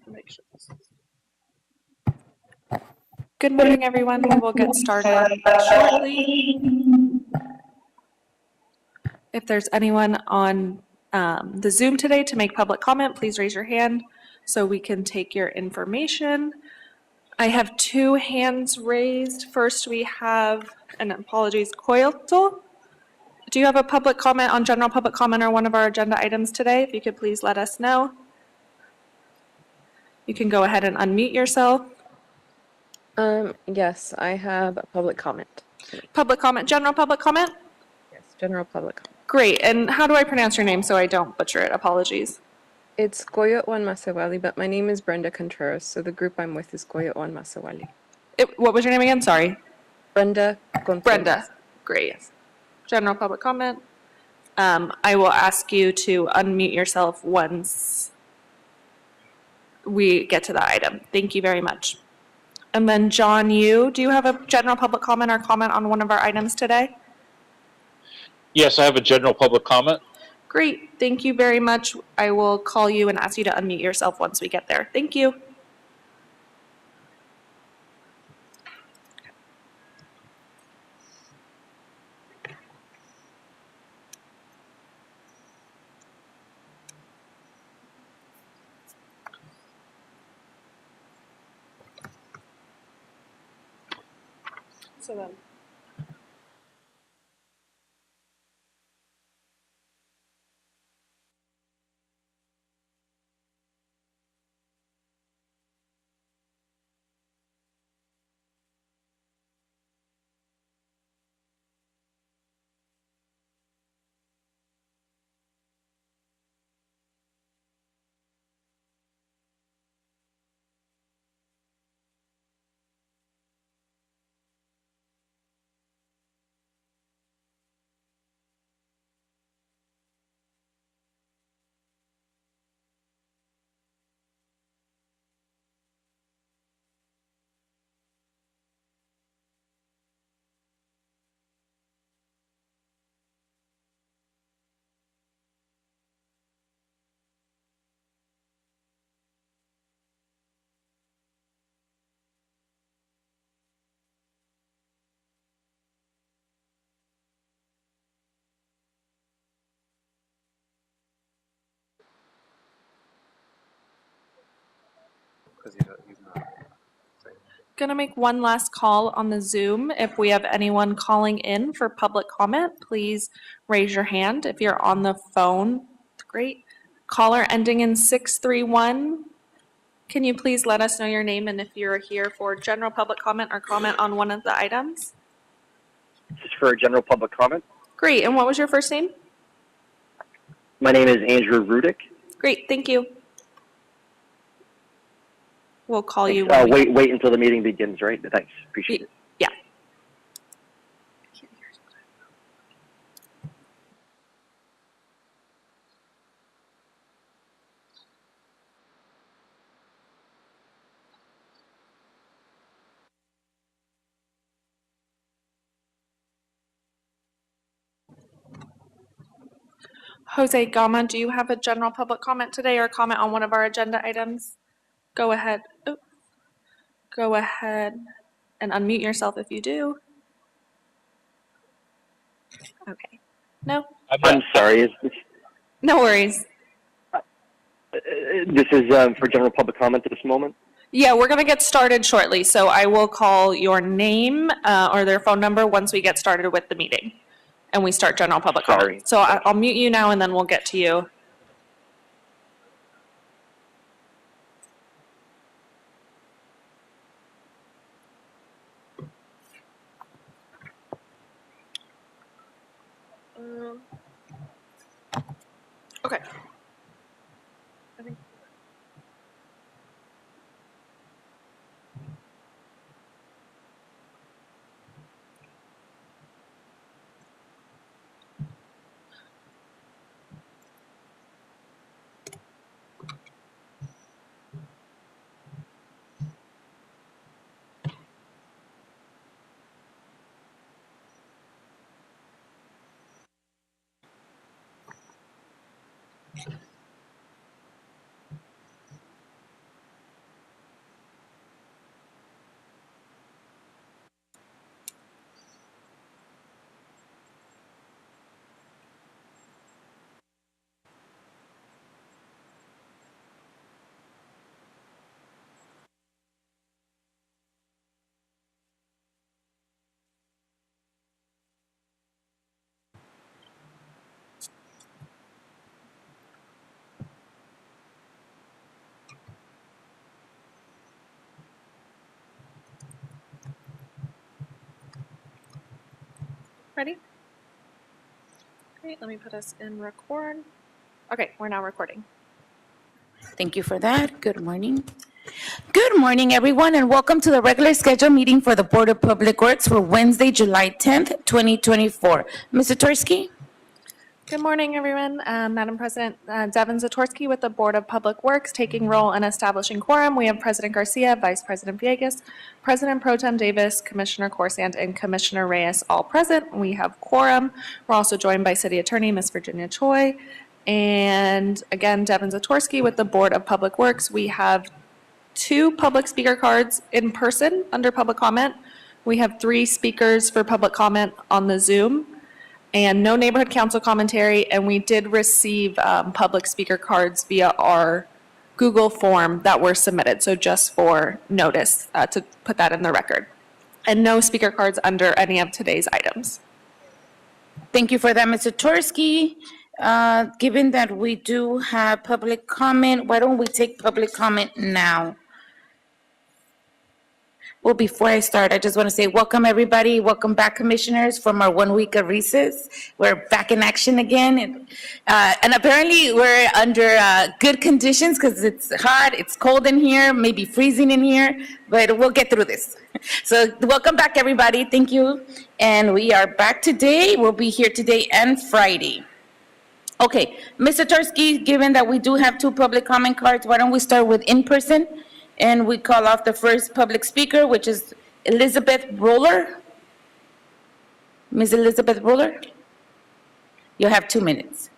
Make sure this is... Good morning, everyone. We will get started shortly. If there's anyone on the Zoom today to make public comment, please raise your hand so we can take your information. I have two hands raised. First, we have, and apologies, Coyotl. Do you have a public comment on general public comment or one of our agenda items today? If you could please let us know. You can go ahead and unmute yourself. Yes, I have a public comment. Public comment, general public comment? Yes, general public comment. Great. And how do I pronounce your name so I don't butcher it? Apologies. It's Goyotwan Masawali, but my name is Brenda Contreras, so the group I'm with is Goyotwan Masawali. What was your name again? Sorry. Brenda Contreras. Brenda. Great. Yes. General public comment. I will ask you to unmute yourself once we get to the item. Thank you very much. And then John, do you have a general public comment or comment on one of our items today? Yes, I have a general public comment. Great. Thank you very much. I will call you and ask you to unmute yourself once we get there. Thank you. So then. Going to make one last call on the Zoom. If we have anyone calling in for public comment, please raise your hand. If you're on the phone, great. Caller ending in 631, can you please let us know your name and if you're here for general public comment or comment on one of the items? This is for a general public comment. Great. And what was your first name? My name is Andrew Rudick. Great. Thank you. We'll call you. Wait until the meeting begins, right? Thanks. Appreciate it. Yeah. Jose Gama, do you have a general public comment today or comment on one of our agenda items? Go ahead. Oops. Go ahead and unmute yourself if you do. Okay. No? I'm sorry. No worries. This is for general public comment at this moment? Yeah, we're going to get started shortly, so I will call your name or their phone number once we get started with the meeting and we start general public comment. So I'll mute you now and then we'll get to you. Okay. Ready? Great, let me put us in record. Okay, we're now recording. Thank you for that. Good morning. Good morning, everyone, and welcome to the regular scheduled meeting for the Board of Public Works for Wednesday, July 10th, 2024. Mr. Tursky? Good morning, everyone. Madam President, Devin Zatorsky with the Board of Public Works, taking role in establishing quorum. We have President Garcia, Vice President Villegas, President Pro Tem Davis, Commissioner Corsand, and Commissioner Reyes all present. We have quorum. We're also joined by City Attorney, Ms. Virginia Choi. And again, Devin Zatorsky with the Board of Public Works. We have 2 public speaker cards in person under public comment. We have 3 speakers for public comment on the Zoom, and no neighborhood council commentary. And we did receive public speaker cards via our Google form that were submitted. So just for notice, to put that in the record. And no speaker cards under any of today's items. Thank you for that, Mr. Tursky. Given that we do have public comment, why don't we take public comment now? Well, before I start, I just want to say welcome, everybody. Welcome back, commissioners, from our 1 week of recess. We're back in action again. And apparently we're under good conditions because it's hot, it's cold in here, maybe freezing in here, but we'll get through this. So welcome back, everybody. Thank you. And we are back today. We'll be here today and Friday. Okay, Mr. Tursky, given that we do have 2 public comment cards, why don't we start with in-person? And we call off the first public speaker, which is Elizabeth Roller. Ms. Elizabeth Roller, you have 2 minutes.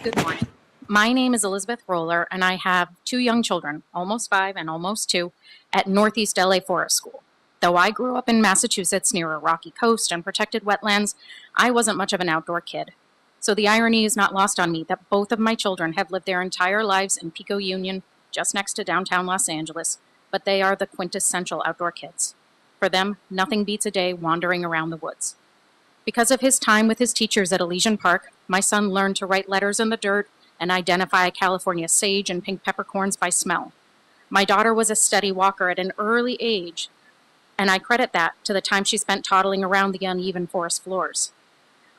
Good morning. My name is Elizabeth Roller, and I have 2 young children, almost 5 and almost 2, at Northeast LA Forest School. Though I grew up in Massachusetts near a rocky coast and protected wetlands, I wasn't much of an outdoor kid. So the irony is not lost on me that both of my children have lived their entire lives in Pico Union, just next to downtown Los Angeles, but they are the quintessential outdoor kids. For them, nothing beats a day wandering around the woods. Because of his time with his teachers at Elysian Park, my son learned to write letters in the dirt and identify California sage and pink peppercorns by smell. My daughter was a steady walker at an early age, and I credit that to the time she spent toddling around the uneven forest floors.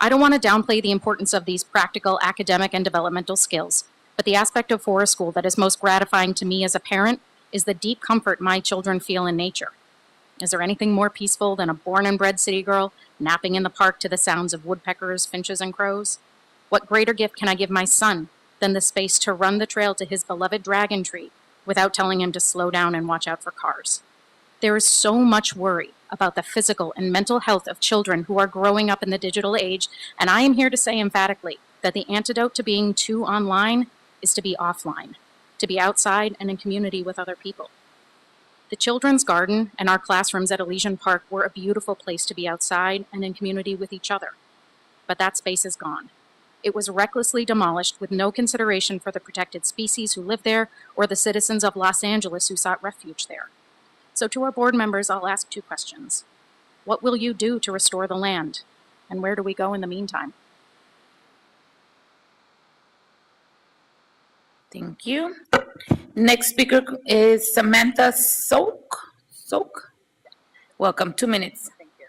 I don't want to downplay the importance of these practical academic and developmental skills, but the aspect of forest school that is most gratifying to me as a parent is the deep comfort my children feel in nature. Is there anything more peaceful than a born and bred city girl napping in the park to the sounds of woodpeckers, finches, and crows? What greater gift can I give my son than the space to run the trail to his beloved dragon tree without telling him to slow down and watch out for cars? There is so much worry about the physical and mental health of children who are growing up in the digital age, and I am here to say emphatically that the antidote to being too online is to be offline, to be outside and in community with other people. The children's garden and our classrooms at Elysian Park were a beautiful place to be outside and in community with each other. But that space is gone. It was recklessly demolished with no consideration for the protected species who live there or the citizens of Los Angeles who sought refuge there. So to our board members, I'll ask 2 questions. What will you do to restore the land? And where do we go in the meantime? Thank you. Next speaker is Samantha Sok. Welcome, 2 minutes. Thank you.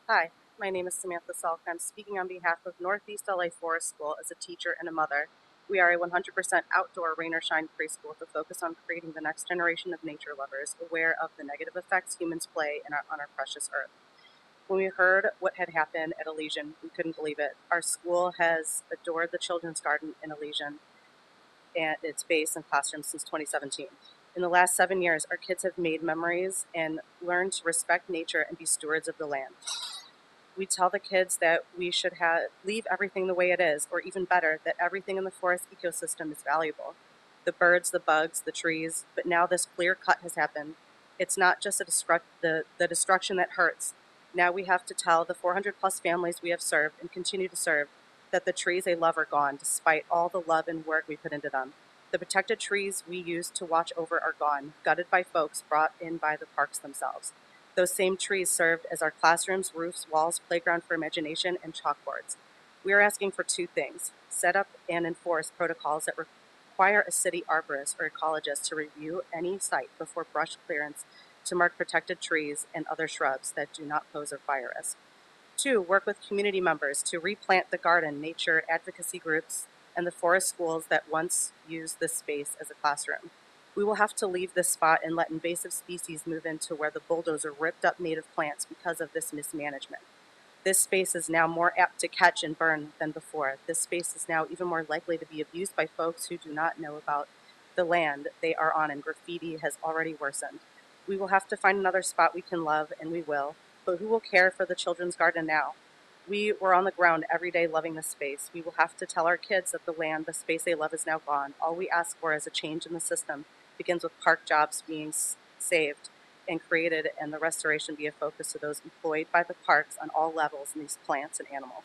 Hi, my name is Samantha Salk. I'm speaking on behalf of Northeast LA Forest School as a teacher and a mother. We are a 100% outdoor rain or shine preschool with a focus on creating the next generation of nature lovers, aware of the negative effects humans play on our precious earth. When we heard what had happened at Elysian, we couldn't believe it. Our school has adored the children's garden in Elysian and its base and classrooms since 2017. In the last 7 years, our kids have made memories and learned to respect nature and be stewards of the land. We tell the kids that we should leave everything the way it is, or even better, that everything in the forest ecosystem is valuable. The birds, the bugs, the trees, but now this clear cut has happened. It's not just the destruction that hurts. Now we have to tell the 400 plus families we have served and continue to serve that the trees they love are gone, despite all the love and work we put into them. The protected trees we used to watch over are gone, gutted by folks brought in by the parks themselves. Those same trees served as our classrooms, roofs, walls, playground for imagination, and chalkboards. We are asking for 2 things: set up and enforce protocols that require require a city arborist or ecologist to review any site before brush clearance to mark protected trees and other shrubs that do not pose a fire risk. 2, work with community members to replant the garden, nature advocacy groups, and the forest schools that once used this space as a classroom. We will have to leave this spot and let invasive species move into where the bulldozer ripped up native plants because of this mismanagement. This space is now more apt to catch and burn than before. This space is now even more likely to be abused by folks who do not know about the land they are on, and graffiti has already worsened. We will have to find another spot we can love, and we will, but who will care for the children's garden now? We were on the ground every day loving this space. We will have to tell our kids that the land, the space they love, is now gone. All we ask for is a change in the system. Begins with park jobs being saved and created, and the restoration be a focus to those employed by the parks on all levels in these plants and animals.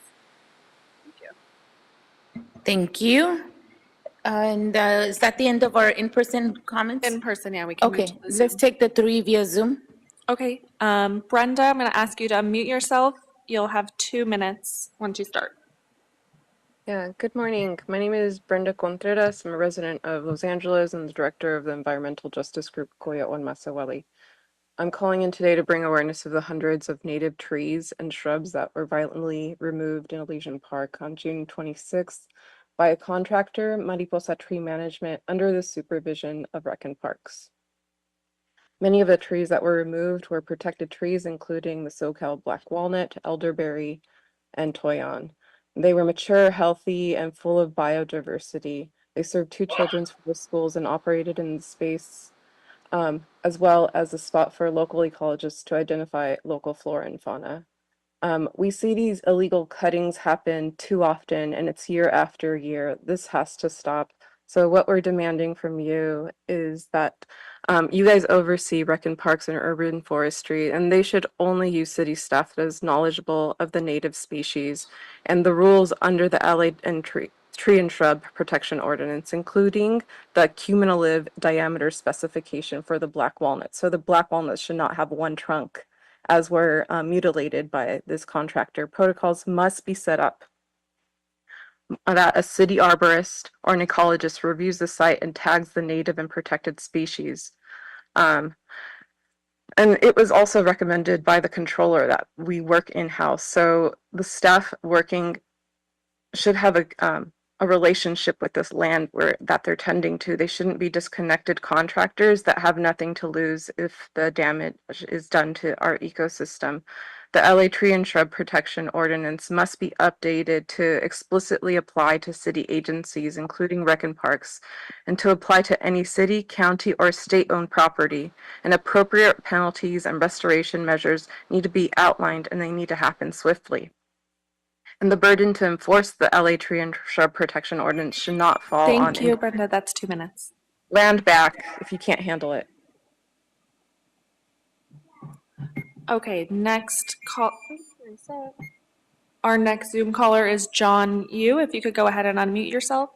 Thank you. Thank you. And is that the end of our in-person comments? In person, yeah, we can move Okay, to the Zoom. let's take the 3 via Zoom. Okay, Brenda, I'm going to ask you to unmute yourself. You'll have 2 minutes once you start. Yeah, good morning. My name is Brenda Contreras. I'm a resident of Los Angeles and the director of the environmental justice group Coyote Massahuali. I'm calling in today to bring awareness of the hundreds of native trees and shrubs that were violently removed in Elysian Park on June 26th by a contractor, Mariposa Tree Management, under the supervision of Rec and Parks. Many of the trees that were removed were protected trees, including the SoCal black walnut, elderberry, and toyon. They were mature, healthy, and full of biodiversity. They served 2 children's schools and operated in the space, as well as a spot for local ecologists to identify local flora and fauna. We see these illegal cuttings happen too often, and it's year after year. This has to stop. So what we're demanding from you is that you guys oversee Rec and Parks and Urban Forestry, and they should only use city staff that is knowledgeable of the native species and the rules under the LA and Tree and Shrub Protection Ordinance, including the cumulative diameter specification for the black walnut. So the black walnuts should not have 1 trunk, as were mutilated by this contractor. Protocols must be set up that a city arborist or an ecologist reviews the site and tags the native and protected species. And it was also recommended by the controller that we work in-house. So the staff working should have a relationship with this land that they're tending to. They shouldn't be disconnected contractors that have nothing to lose if the damage is done to our ecosystem. The LA Tree and Shrub Protection Ordinance must be updated to explicitly apply to city agencies, including Rec and Parks, and to apply to any city, county, or state-owned property. And appropriate penalties and restoration measures need to be outlined, and they need to happen swiftly. And the burden to enforce the LA Tree and Shrub Protection Ordinance should not fall on Thank you, Brenda. That's 2 minutes. land back if you can't handle it. Okay, next call. Our next Zoom caller is John Yu. If you could go ahead and unmute yourself.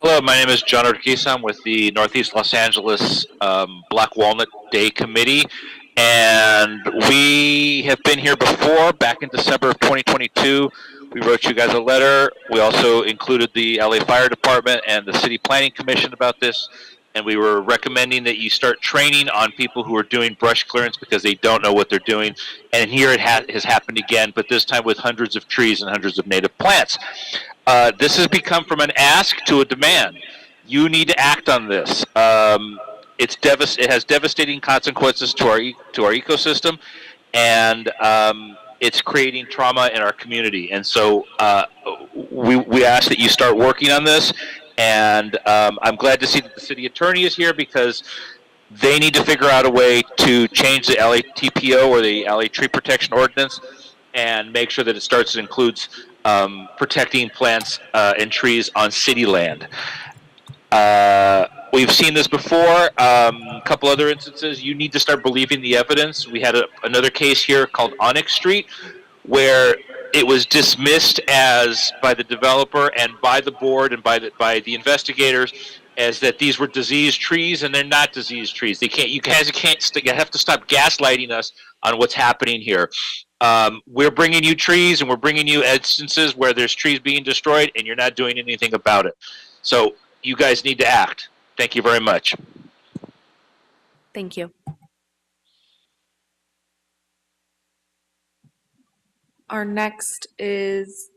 Hello, my name is John Urquiza. I'm with the Northeast Los Angeles Black Walnut Day Committee, and we have been here before, back in December of 2022. We wrote you guys a letter. We also included the LA Fire Department and the City Planning Commission about this, and we were recommending that you start training on people who are doing brush clearance because they don't know what they're doing. And here it has happened again, but this time with hundreds of trees and hundreds of native plants. This has become from an ask to a demand. You need to act on this. It has devastating consequences to our ecosystem, and it's creating trauma in our community. And so we ask that you start working on this. And I'm glad to see that the city attorney is here because they need to figure out a way to change the LATPO or the LA Tree Protection Ordinance and make sure that it starts and includes protecting plants and trees on city land. We've seen this before, a couple other instances. You need to start believing the evidence. We had another case here called Onyx Street where it was dismissed as by the developer and by the board and by the investigators as that these were diseased trees, and they're not diseased trees. You have to stop gaslighting us on what's happening here. We're bringing you trees, and we're bringing you instances where there's trees being destroyed, and you're not doing anything about it. So you guys need to act. Thank you very much. Thank you. Our next is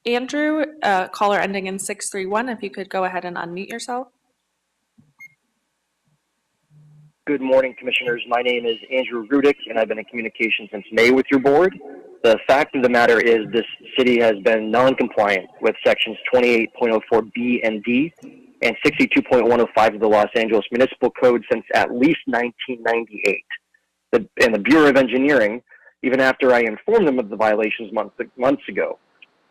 Andrew, caller ending in 631. If you could go ahead and unmute yourself. Good morning, Commissioners. My name is Andrew Rudick, and I've been in communication since May with your board. The fact of the matter is this city has been non-compliant with sections 28.04B and D and 62.105 of the Los Angeles Municipal Code since at least 1998. And the Bureau of Engineering, even after I informed them of the violations months ago,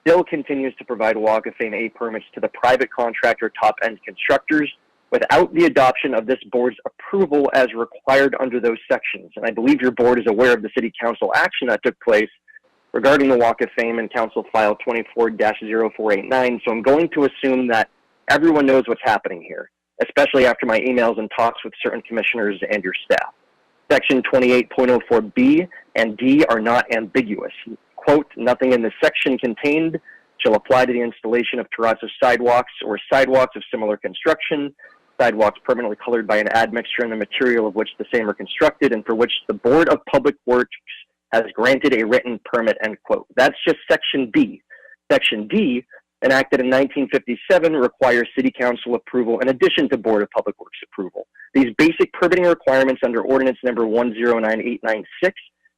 still continues to provide Walk of Fame A permits to the private contractor top-end constructors without the adoption of this board's approval as required under those sections. And I believe your board is aware of the city council action that took place regarding the Walk of Fame in Council File 24-0489. So I'm going to assume that everyone knows what's happening here, especially after my emails and talks with certain commissioners and your staff. Section 28.04B and D are not ambiguous. Quote, nothing in this section contained shall apply to the installation of terrazzo sidewalks or sidewalks of similar construction, sidewalks permanently colored by an admixture in the material of which the same are constructed and for which the Board of Public Works has granted a written permit, end quote. That's just Section B. Section D, enacted in 1957, requires City Council approval in addition to Board of Public Works approval. These basic permitting requirements under Ordinance number 109896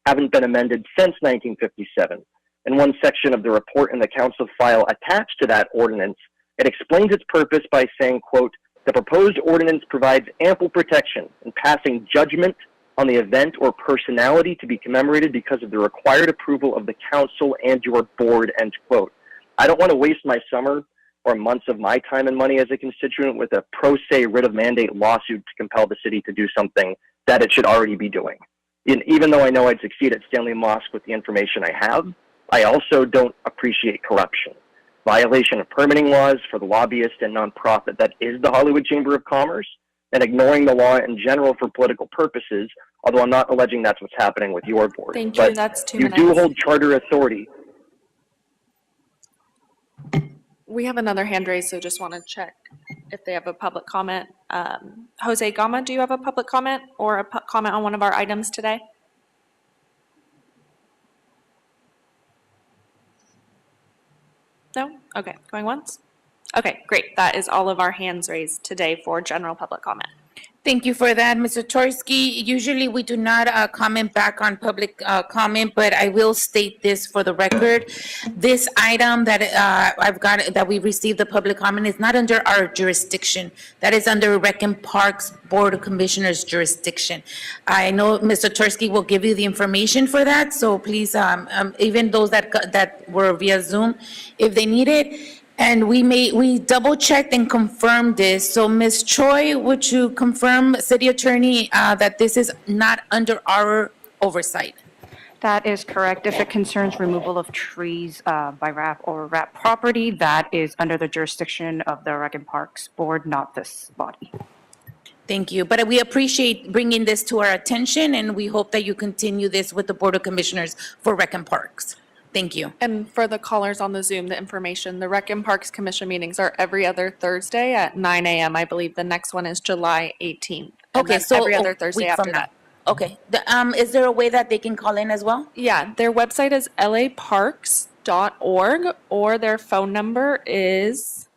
haven't been amended since 1957. In one section of the report in the council file attached to that ordinance, it explains its purpose by saying, quote, the proposed ordinance provides ample protection in passing judgment on the event or personality to be commemorated because of the required approval of the council and your board, end quote. I don't want to waste my summer or months of my time and money as a constituent with a pro se writ of mandate lawsuit to compel the city to do something that it should already be doing. And even though I know I'd succeed at Stanley Mosque with the information I have, I also don't appreciate corruption. Violation of permitting laws for the lobbyist and nonprofit that is the Hollywood Chamber of Commerce, and ignoring the law in general for political purposes, although I'm not alleging that's what's happening with your board. Thank you. But That's 2 you minutes. do hold charter authority. We have another hand raised, so just want to check if they have a public comment. Jose Gama, do you have a public comment or a comment on one of our items today? No? Okay, going once? Okay, great. That is all of our hands raised today for general public comment. Thank you for that, Mr. Torsky. Usually, we do not comment back on public comment, but I will state this for the record. This item that I've got, that we received the public comment, is not under our jurisdiction. That is under Rec and Parks Board of Commissioners jurisdiction. I know Mr. Torsky will give you the information for that, so please, even those that were via Zoom, if they need it. And we double checked and confirmed this. So Ms. Choi, would you confirm, City Attorney, that this is not under our oversight? That is correct. If it concerns removal of trees by RAP or RAP property, that is under the jurisdiction of the Rec and Parks Board, not this body. Thank you. But we appreciate bringing this to our attention, and we hope that you continue this with the Board of Commissioners for Rec and Parks. Thank you. And for the callers on the Zoom, the information, the Rec and Parks Commission meetings are every other Thursday at 9 a.m. I believe the next one is July 18th. And Okay, then so every other a Thursday week from after now. that. Okay. Is there a way that they can call in as well? Yeah, their website is laparks.org or their phone number is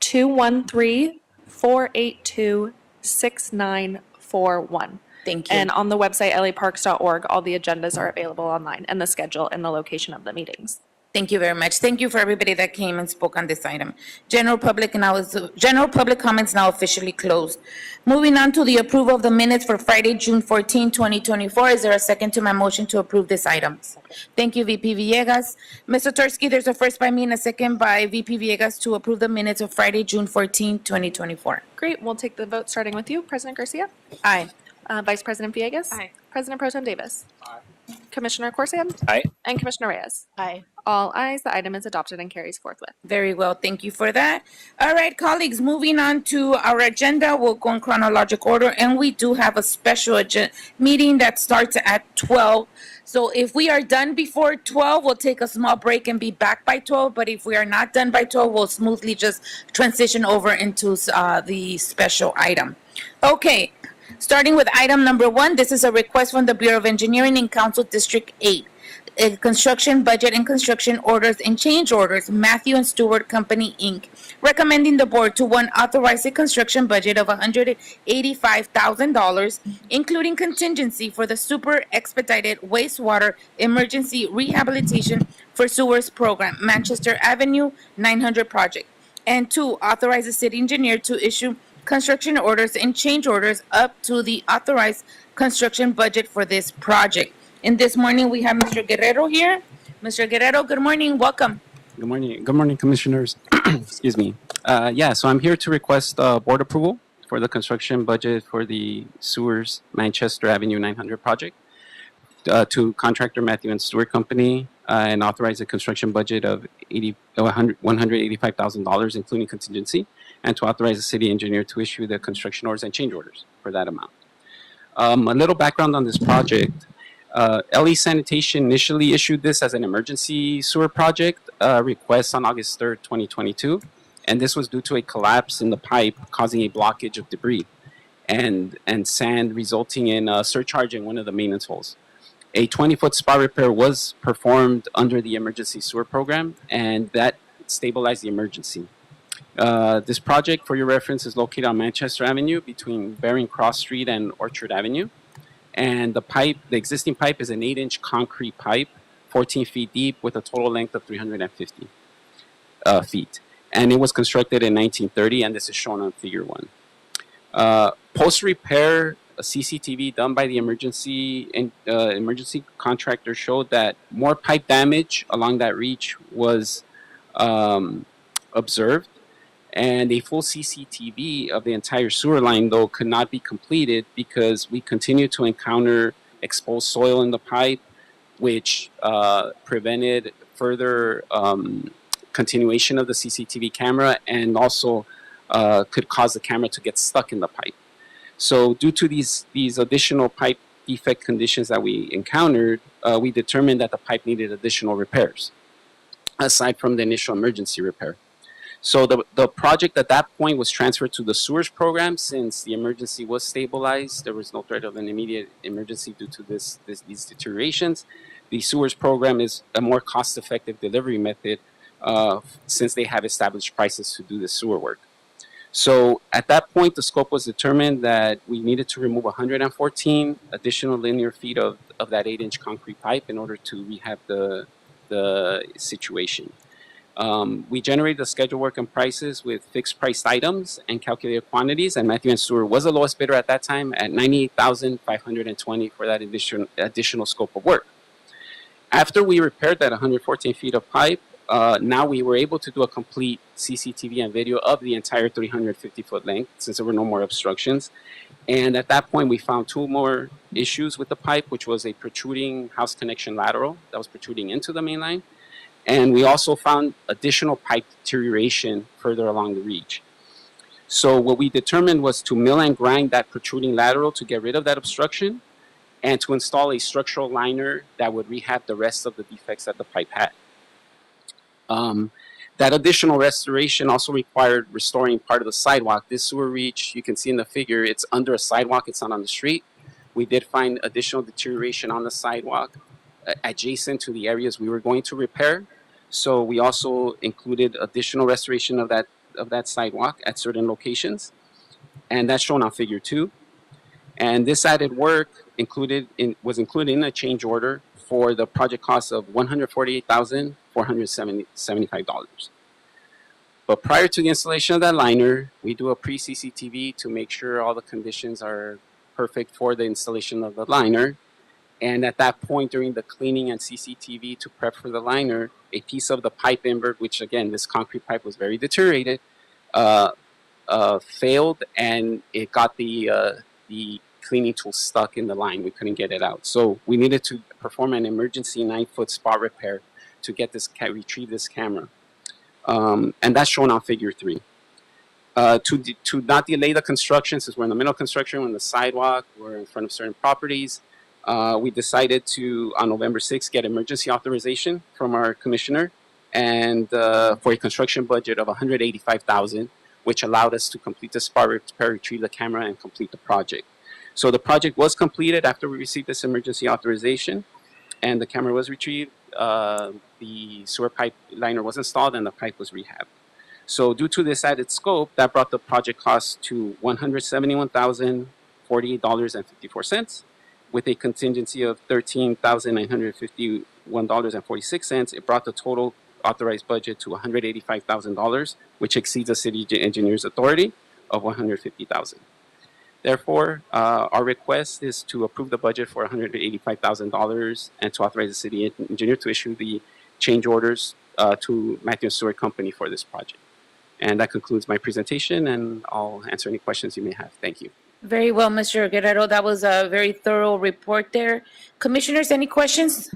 213-482-6941. Thank you. And on the website, laparks.org, all the agendas are available online and the schedule and the location of the meetings. Thank you very much. Thank you for everybody that came and spoke on this item. General public comments now officially closed. Moving on to the approval of the minutes for Friday, June 14, 2024. Is there a second to my motion to approve this item? Thank you, VP Villegas. Mr. Tursky, there's a first by me and a second by VP Villegas to approve the minutes of Friday, June 14, 2024. Great, we'll take the vote starting with you. President Garcia? Aye. Vice President Villegas? Aye. President Pro Tem Davis? Aye. Commissioner Corsan? Aye. And Commissioner Reyes? Aye. All ayes, the item is adopted and carries forthwith. Very well, thank you for that. All right, colleagues, moving on to our agenda, we'll go in chronological order, and we do have a special meeting that starts at 12. So if we are done before 12, we'll take a small break and be back by 12, but if we are not done by 12, we'll smoothly just transition over into the special item. Okay, starting with item number 1, this is a request from the Bureau of Engineering in Council District 8. Construction budget and construction orders and change orders, Matthew and Stewart Company, Inc., recommending the board to, 1, authorize a construction budget of $185,000, including contingency for the super expedited wastewater emergency rehabilitation for sewers program, Manchester Avenue 900 project, and 2, authorize the city engineer to issue construction orders and change orders up to the authorized construction budget for this project. And this morning, we have Mr. Guerrero here. Mr. Guerrero, good morning. Welcome. Good morning. Good morning, commissioners. Excuse me. So I'm here to request board approval for the construction budget for the sewers Manchester Avenue 900 project to contractor Matthew and Stewart Company and authorize a construction budget of $185,000, including contingency, and to authorize the city engineer to issue the construction orders and change orders for that amount. A little background on this project. LE Sanitation initially issued this as an emergency sewer project request on August 3rd, 2022. And this was due to a collapse in the pipe causing a blockage of debris and sand, resulting in a surcharge in one of the maintenance holes. A 20-foot spot repair was performed under the emergency sewer program, and that stabilized the emergency. This project, for your reference, is located on Manchester Avenue between Bering Cross Street and Orchard Avenue. And the existing pipe is an 8-inch concrete pipe, 14 feet deep, with a total length of 350 feet. And it was constructed in 1930, and this is shown on Figure 1. Post-repair, a CCTV done by the emergency contractor showed that more pipe damage along that reach was observed. And a full CCTV of the entire sewer line, though, could not be completed because we continue to encounter exposed soil in the pipe, which prevented further continuation of the CCTV camera and also could cause the camera to get stuck in the pipe. So due to these additional pipe defect conditions that we encountered, we determined that the pipe needed additional repairs, aside from the initial emergency repair. So the project at that point was transferred to the sewers program since the emergency was stabilized. There was no threat of an immediate emergency due to these deteriorations. The sewers program is a more cost-effective delivery method since they have established prices to do the sewer work. So at that point, the scope was determined that we needed to remove 114 additional linear feet of that 8-inch concrete pipe in order to rehab the situation. We generated the schedule work and prices with fixed priced items and calculated quantities, and Matthew and Stewart was the lowest bidder at that time at $98,520 for that additional scope of work. After we repaired that 114 feet of pipe, now we were able to do a complete CCTV and video of the entire 350-foot length since there were no more obstructions. And at that point, we found 2 more issues with the pipe, which was a protruding house connection lateral that was protruding into the main line. And we also found additional pipe deterioration further along the reach. So what we determined was to mill and grind that protruding lateral to get rid of that obstruction and to install a structural liner that would rehab the rest of the defects that the pipe had. That additional restoration also required restoring part of the sidewalk. This sewer reach, you can see in the figure, it's under a sidewalk, it's not on the street. We did find additional deterioration on the sidewalk adjacent to the areas we were going to repair. So we also included additional restoration of that sidewalk at certain locations. And that's shown on Figure 2. And this added work was included in a change order for the project cost of $148,475. But prior to the installation of that liner, we do a pre-CCTV to make sure all the conditions are perfect for the installation of the liner. And at that point, during the cleaning and CCTV to prep for the liner, a piece of the pipe invert, which again, this concrete pipe was very deteriorated, failed, and it got the cleaning tool stuck in the line. We couldn't get it out. So we needed to perform an emergency 9-foot spot repair to get this retrieve this camera, and that's shown on Figure 3. To not delay the construction, since we're in the middle of construction, we're on the sidewalk, we're in front of certain properties, we decided to, on November 6th, get emergency authorization from our commissioner, and for a construction budget of $185,000, which allowed us to complete the spot repair, retrieve the camera, and complete the project. So the project was completed after we received this emergency authorization, and the camera was retrieved. The sewer pipe liner was installed, and the pipe was rehabbed. So due to this added scope, that brought the project cost to $171,048.54, with a contingency of $13,951.46. It brought the total authorized budget to $185,000, which exceeds the city engineer's authority of $150,000. Therefore, our request is to approve the budget for $185,000 and to authorize the city engineer to issue the change orders to Matthews Sewer Company for this project. And that concludes my presentation, and I'll answer any questions you may have. Thank you. Very well, Mr. Guerrero. That was a very thorough report there. Commissioners, any questions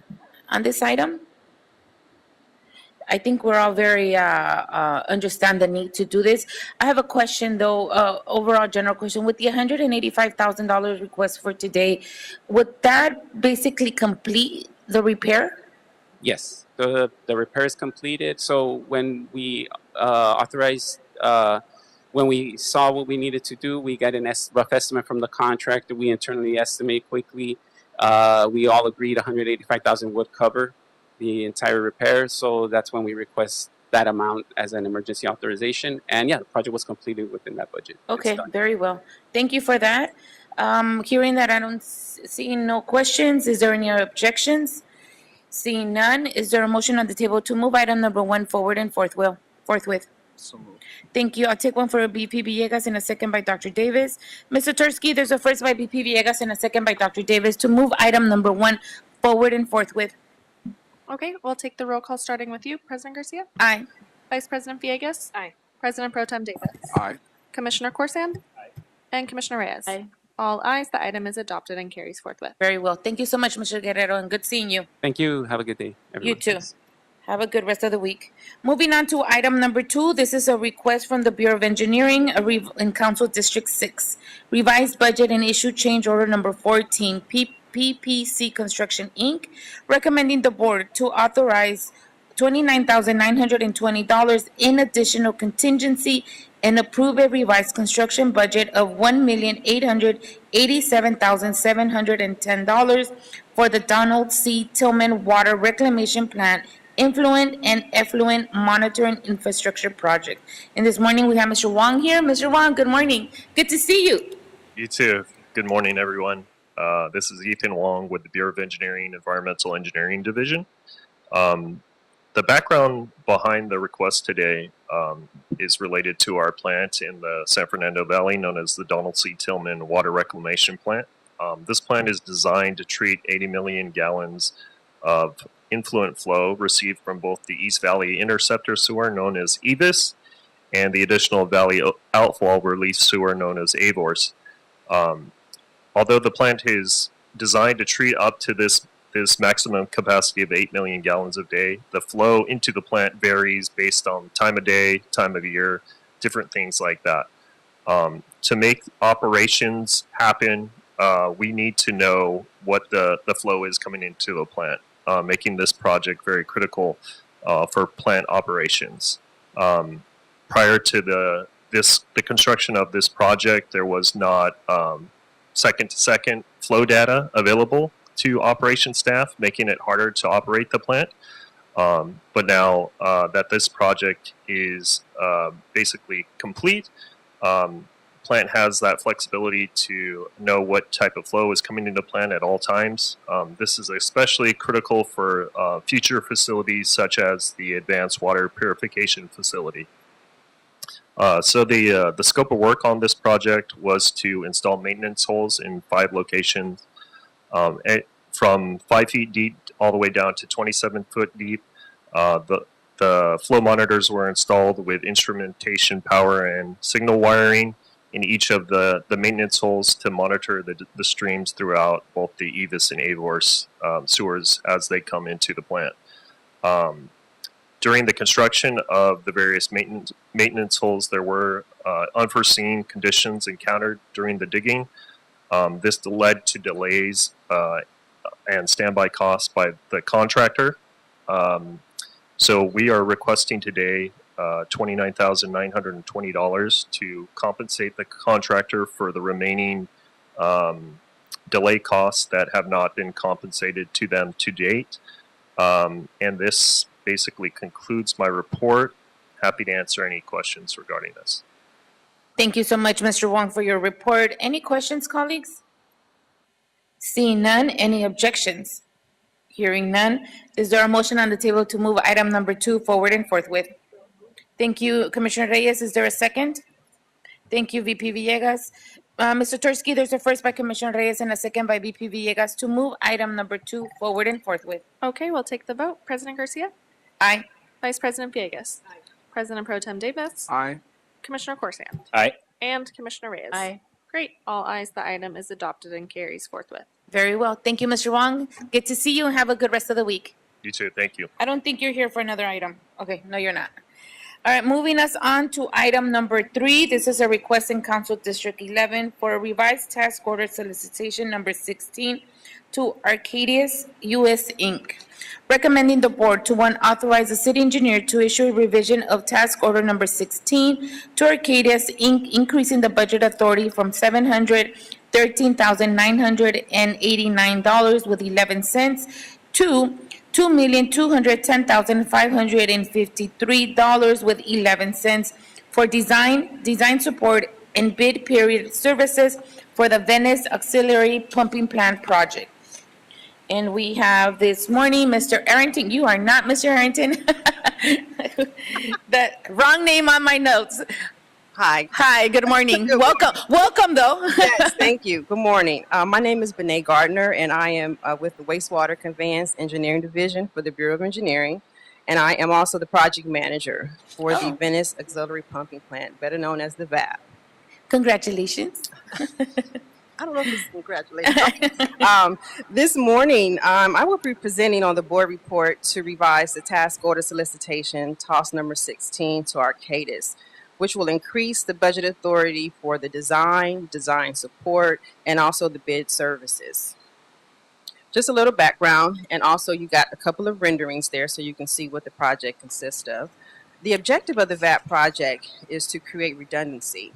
on this item? I think we're all very understand the need to do this. I have a question though, overall general question. With the $185,000 request for today, would that basically complete the repair? Yes, the repair is completed. So when we authorized, when we saw what we needed to do, we got a rough estimate from the contractor. We internally estimate quickly. We all agreed $185,000 would cover the entire repair. So that's when we request that amount as an emergency authorization. And yeah, the project was completed within that budget. Okay, very well. Thank you for that. Hearing that I don't see no questions, is there any objections? Seeing none, is there a motion on the table to move item number 1 forward and forthwith? So moved. Thank you. I'll take one for BP Villegas and a second by Dr. Davis. Mr. Tursky, there's a first by BP Villegas and a second by Dr. Davis to move item number 1 forward and forthwith. Okay, we'll take the roll call starting with you. President Garcia? Aye. Vice President Villegas? Aye. President Pro Tem Davis? Aye. Commissioner Corsan? Aye. And Commissioner Reyes? Aye. All ayes, the item is adopted and carries forthwith. Very well. Thank you so much, Mr. Guerrero, and good seeing you. Thank you. Have a good day, everyone. You too. Have a good rest of the week. Moving on to item number 2, this is a request from the Bureau of Engineering in Council District 6. Revised budget and issue change order number 14, PPC Construction, Inc., recommending the board to authorize $29,920 in additional contingency and approve a revised construction budget of $1,887,710 for the Donald C. Tillman Water Reclamation Plant Influent and Effluent Monitoring Infrastructure Project. And this morning we have Mr. Wong here. Mr. Wong, good morning. Good to see you. You too. Good morning, everyone. This is Ethan Wong with the Bureau of Engineering, Environmental Engineering Division. The background behind the request today is related to our plant in the San Fernando Valley known as the Donald C. Tillman Water Reclamation Plant. This plant is designed to treat 80 million gallons of influent flow received from both the East Valley Interceptor Sewer known as EVIS and the additional Valley Outfall Relief Sewer known as AVORS. Although the plant is designed to treat up to this maximum capacity of 8 million gallons a day, the flow into the plant varies based on time of day, time of year, different things like that. To make operations happen, we need to know what the flow is coming into the plant, making this project very critical for plant operations. Prior to the construction of this project, there was not second-to-second flow data available to operation staff, making it harder to operate the plant. But now that this project is basically complete, plant has that flexibility to know what type of flow is coming into the plant at all times. This is especially critical for future facilities such as the Advanced Water Purification Facility. So the scope of work on this project was to install maintenance holes in 5 locations, from 5 feet deep all the way down to 27 foot deep. The flow monitors were installed with instrumentation power and signal wiring in each of the maintenance holes to monitor the streams throughout both the EVIS and AVORS sewers as they come into the plant. During the construction of the various maintenance holes, there were unforeseen conditions encountered during the digging. This led to delays and standby costs by the contractor. So we are requesting today $29,920 to compensate the contractor for the remaining delay costs that have not been compensated to them to date. And this basically concludes my report. Happy to answer any questions regarding this. Thank you so much, Mr. Wong, for your report. Any questions, colleagues? Seeing none, any objections? Hearing none, is there a motion on the table to move item number 2 forward and forthwith? Thank you, Commissioner Reyes. Is there a second? Thank you, VP Villegas. Mr. Tursky, there's a first by Commissioner Reyes and a second by VP Villegas to move item number 2 forward and forthwith. Okay, we'll take the vote. President Garcia? Aye. Vice President Villegas? Aye. President Pro Tem Davis? Aye. Commissioner Corsan? Aye. And Commissioner Reyes? Aye. Great. All ayes. The item is adopted and carries forthwith. Very well. Thank you, Mr. Wong. Good to see you and have a good rest of the week. You too. Thank you. I don't think you're here for another item. Okay, no, you're not. All right, moving us on to item number 3. This is a request in Council District 11 for a revised task order solicitation number 16 to Arcadius US Inc. Recommending the board to, 1, authorize the city engineer to issue a revision of task order number 16 to Arcadius Inc., increasing the budget authority from $713,989.11 to $2,210,553.11 for design support and bid period services for the Venice Auxiliary Pumping Plant project. And we have this morning, Mr. Arrington. You are not Mr. Arrington. The wrong name on my notes. Hi. Hi, good morning. Welcome though. Yes, thank you. Good morning. My name is Bené Gardner, and I am with the Wastewater Conveyance Engineering Division for the Bureau of Engineering. And I am also the project manager for the Venice Auxiliary Pumping Plant, better known as the VAP. Congratulations. I don't know if it's congratulations. This morning, I will be presenting on the board report to revise the task order solicitation, TOS number 16, to Arcadis, which will increase the budget authority for the design support, and also the bid services. Just a little background, and also you got a couple of renderings there so you can see what the project consists of. The objective of the VAP project is to create redundancy,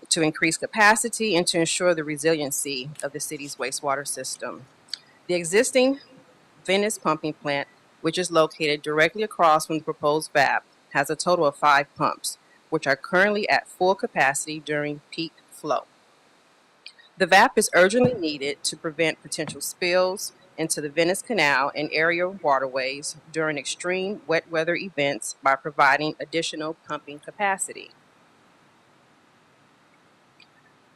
to increase capacity, and to ensure the resiliency of the city's wastewater system. The existing Venice pumping plant, which is located directly across from the proposed VAP, has a total of 5 pumps, which are currently at full capacity during peak flow. The VAP is urgently needed to prevent potential spills into the Venice Canal and area waterways during extreme wet weather events by providing additional pumping capacity.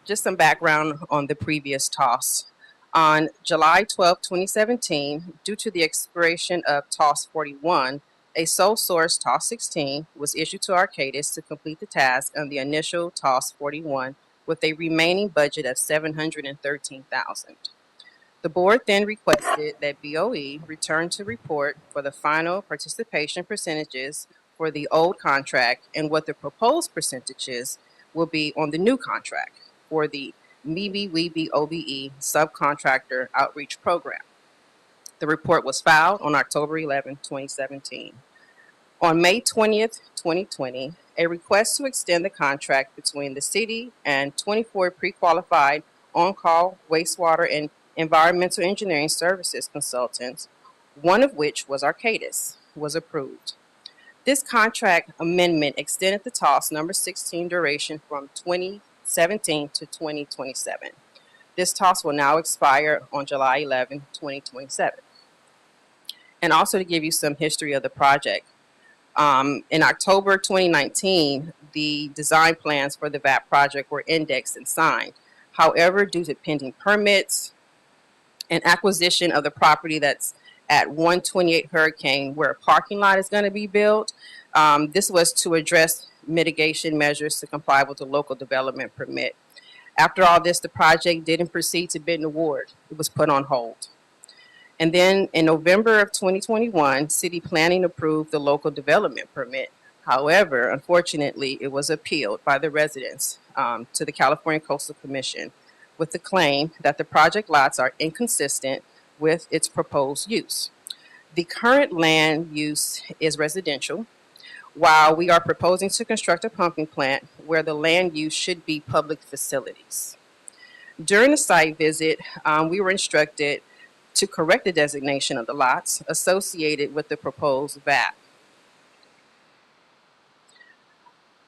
Just some background on the previous TOS. On July 12, 2017, due to the expiration of TOS 41, a sole source TOS 16 was issued to Arcadis to complete the task on the initial TOS 41 with a remaining budget of $713,000. The board then requested that BOE return to report for the final participation percentages for the old contract and what the proposed percentages will be on the new contract for the MeeBee OBE subcontractor outreach program. The report was filed on October 11, 2017. On May 20th, 2020, a request to extend the contract between the city and 24 pre-qualified on-call wastewater and environmental engineering services consultants, one of which was Arcadis, was approved. This contract amendment extended the TOS number 16 duration from 2017 to 2027. This TOS will now expire on July 11, 2027. And also to give you some history of the project, in October 2019, the design plans for the VAP project were indexed and signed. However, due to pending permits and acquisition of the property that's at 128 Hurricane, where a parking lot is going to be built, this was to address mitigation measures to comply with the local development permit. After all this, the project didn't proceed to bid and award. It was put on hold. And then in November of 2021, city planning approved the local development permit. However, unfortunately, it was appealed by the residents to the California Coastal Commission with the claim that the project lots are inconsistent with its proposed use. The current land use is residential, while we are proposing to construct a pumping plant where the land use should be public facilities. During the site visit, we were instructed to correct the designation of the lots associated with the proposed VAP.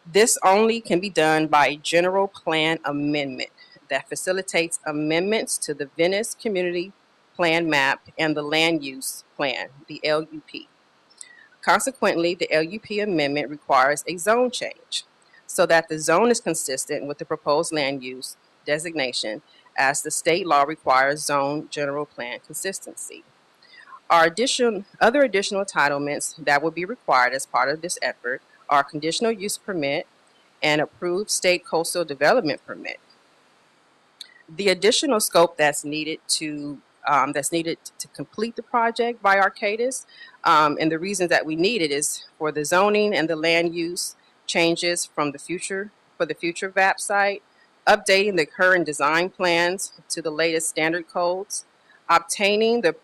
This only can be done by a general plan amendment that facilitates amendments to the Venice Community Plan Map and the Land Use Plan, the LUP. Consequently, the LUP amendment requires a zone change so that the zone is consistent with the proposed land use designation, as the state law requires zone general plan consistency. Other additional entitlements that will be required as part of this effort are conditional use permit and approved state coastal development permit. The additional scope that's needed to complete the project by Arcadis, and the reasons that we need it is for the zoning and the land use changes for the future VAP site, updating the current design plans to the latest standard codes, obtaining the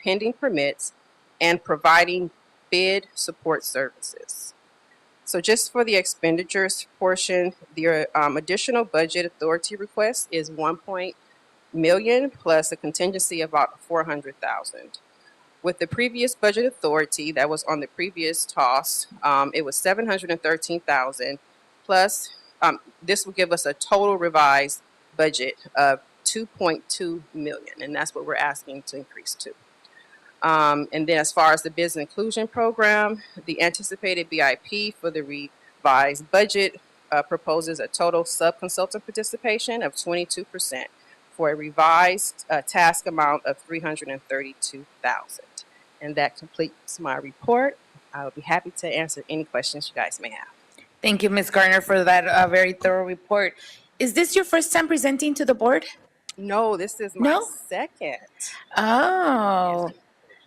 pending permits, and providing bid support services. So just for the expenditures portion, the additional budget authority request is $1 million plus a contingency of about $400,000. With the previous budget authority that was on the previous TOS, it was $713,000 plus. This will give us a total revised budget of $2.2 million, and that's what we're asking to increase to. And then as far as the business inclusion program, the anticipated BIP for the revised budget proposes a total sub-consultant participation of 22% for a revised task amount of $332,000. And that completes my report. I would be happy to answer any questions you guys may have. Thank you, Ms. Garner, for that very thorough report. Is this your first time presenting to the board? No, this is my No? second. Oh,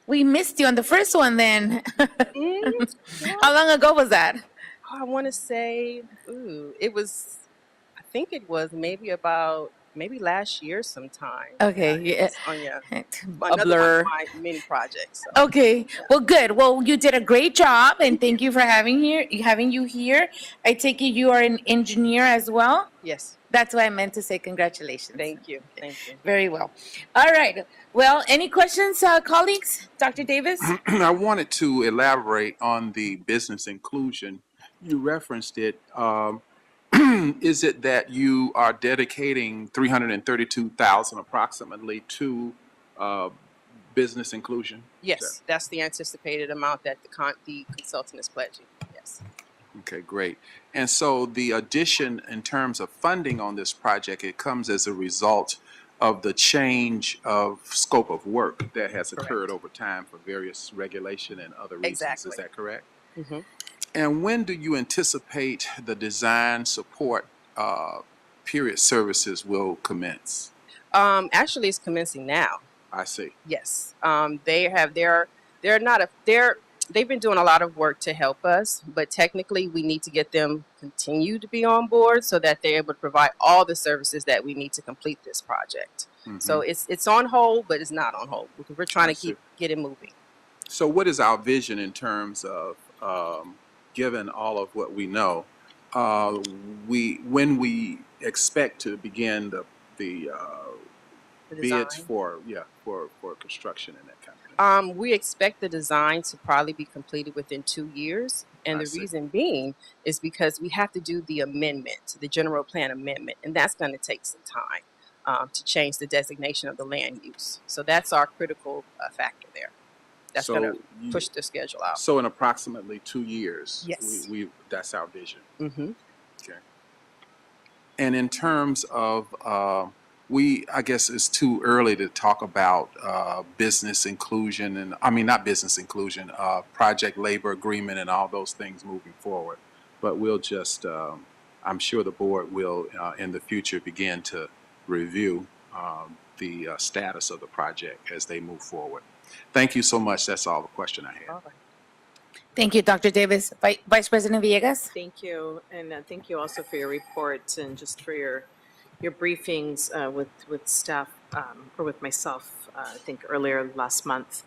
we missed you on the first one then. How long ago was that? I want to say, I think it was maybe last year sometime. Okay, yeah. On A another blur. one of my mini projects. So. Okay, well, good. Well, you did a great job, and thank you for having you here. I take it you are an engineer as well? Yes. That's why I meant to say congratulations. Thank you. Thank you. Very well. All right. Well, any questions, colleagues? Dr. Davis? I wanted to elaborate on the business inclusion. You referenced it. Is it that you are dedicating $332,000 approximately to business inclusion? Yes, that's the anticipated amount that the consultant is pledging. Yes. Okay, great. And so the addition in terms of funding on this project, it comes as a result of the change of scope of work that has occurred over time for various regulation and other reasons. Exactly. Is that correct? Mm-hmm. And when do you anticipate the design support period services will commence? Actually, it's commencing now. I see. Yes. They've been doing a lot of work to help us, but technically we need to get them continue to be on board so that they're able to provide all the services that we need to complete this project. Mm-hmm. So it's on hold, but it's not on hold because we're trying to get it moving. So what is our vision in terms of given all of what we know, when we expect to begin the bids for construction and that kind of thing? We expect the design to probably be completed within 2 years. And the reason being is because we have to do the amendment, the general plan amendment, and that's going to take some time to change the designation of the land use. So that's our critical factor there. That's going to push the schedule out. So in approximately 2 years, yes, that's our vision. Mm-hmm. Okay. And in terms of, I guess it's too early to talk about business inclusion and, not business inclusion, project labor agreement and all those things moving forward. But we'll just, I'm sure the board will in the future begin to review the status of the project as they move forward. Thank you so much. That's all the question I have. All right. Thank you, Dr. Davis. Vice President Villegas? Thank you, and thank you also for your reports and just for your briefings with staff or with myself. I think earlier last month.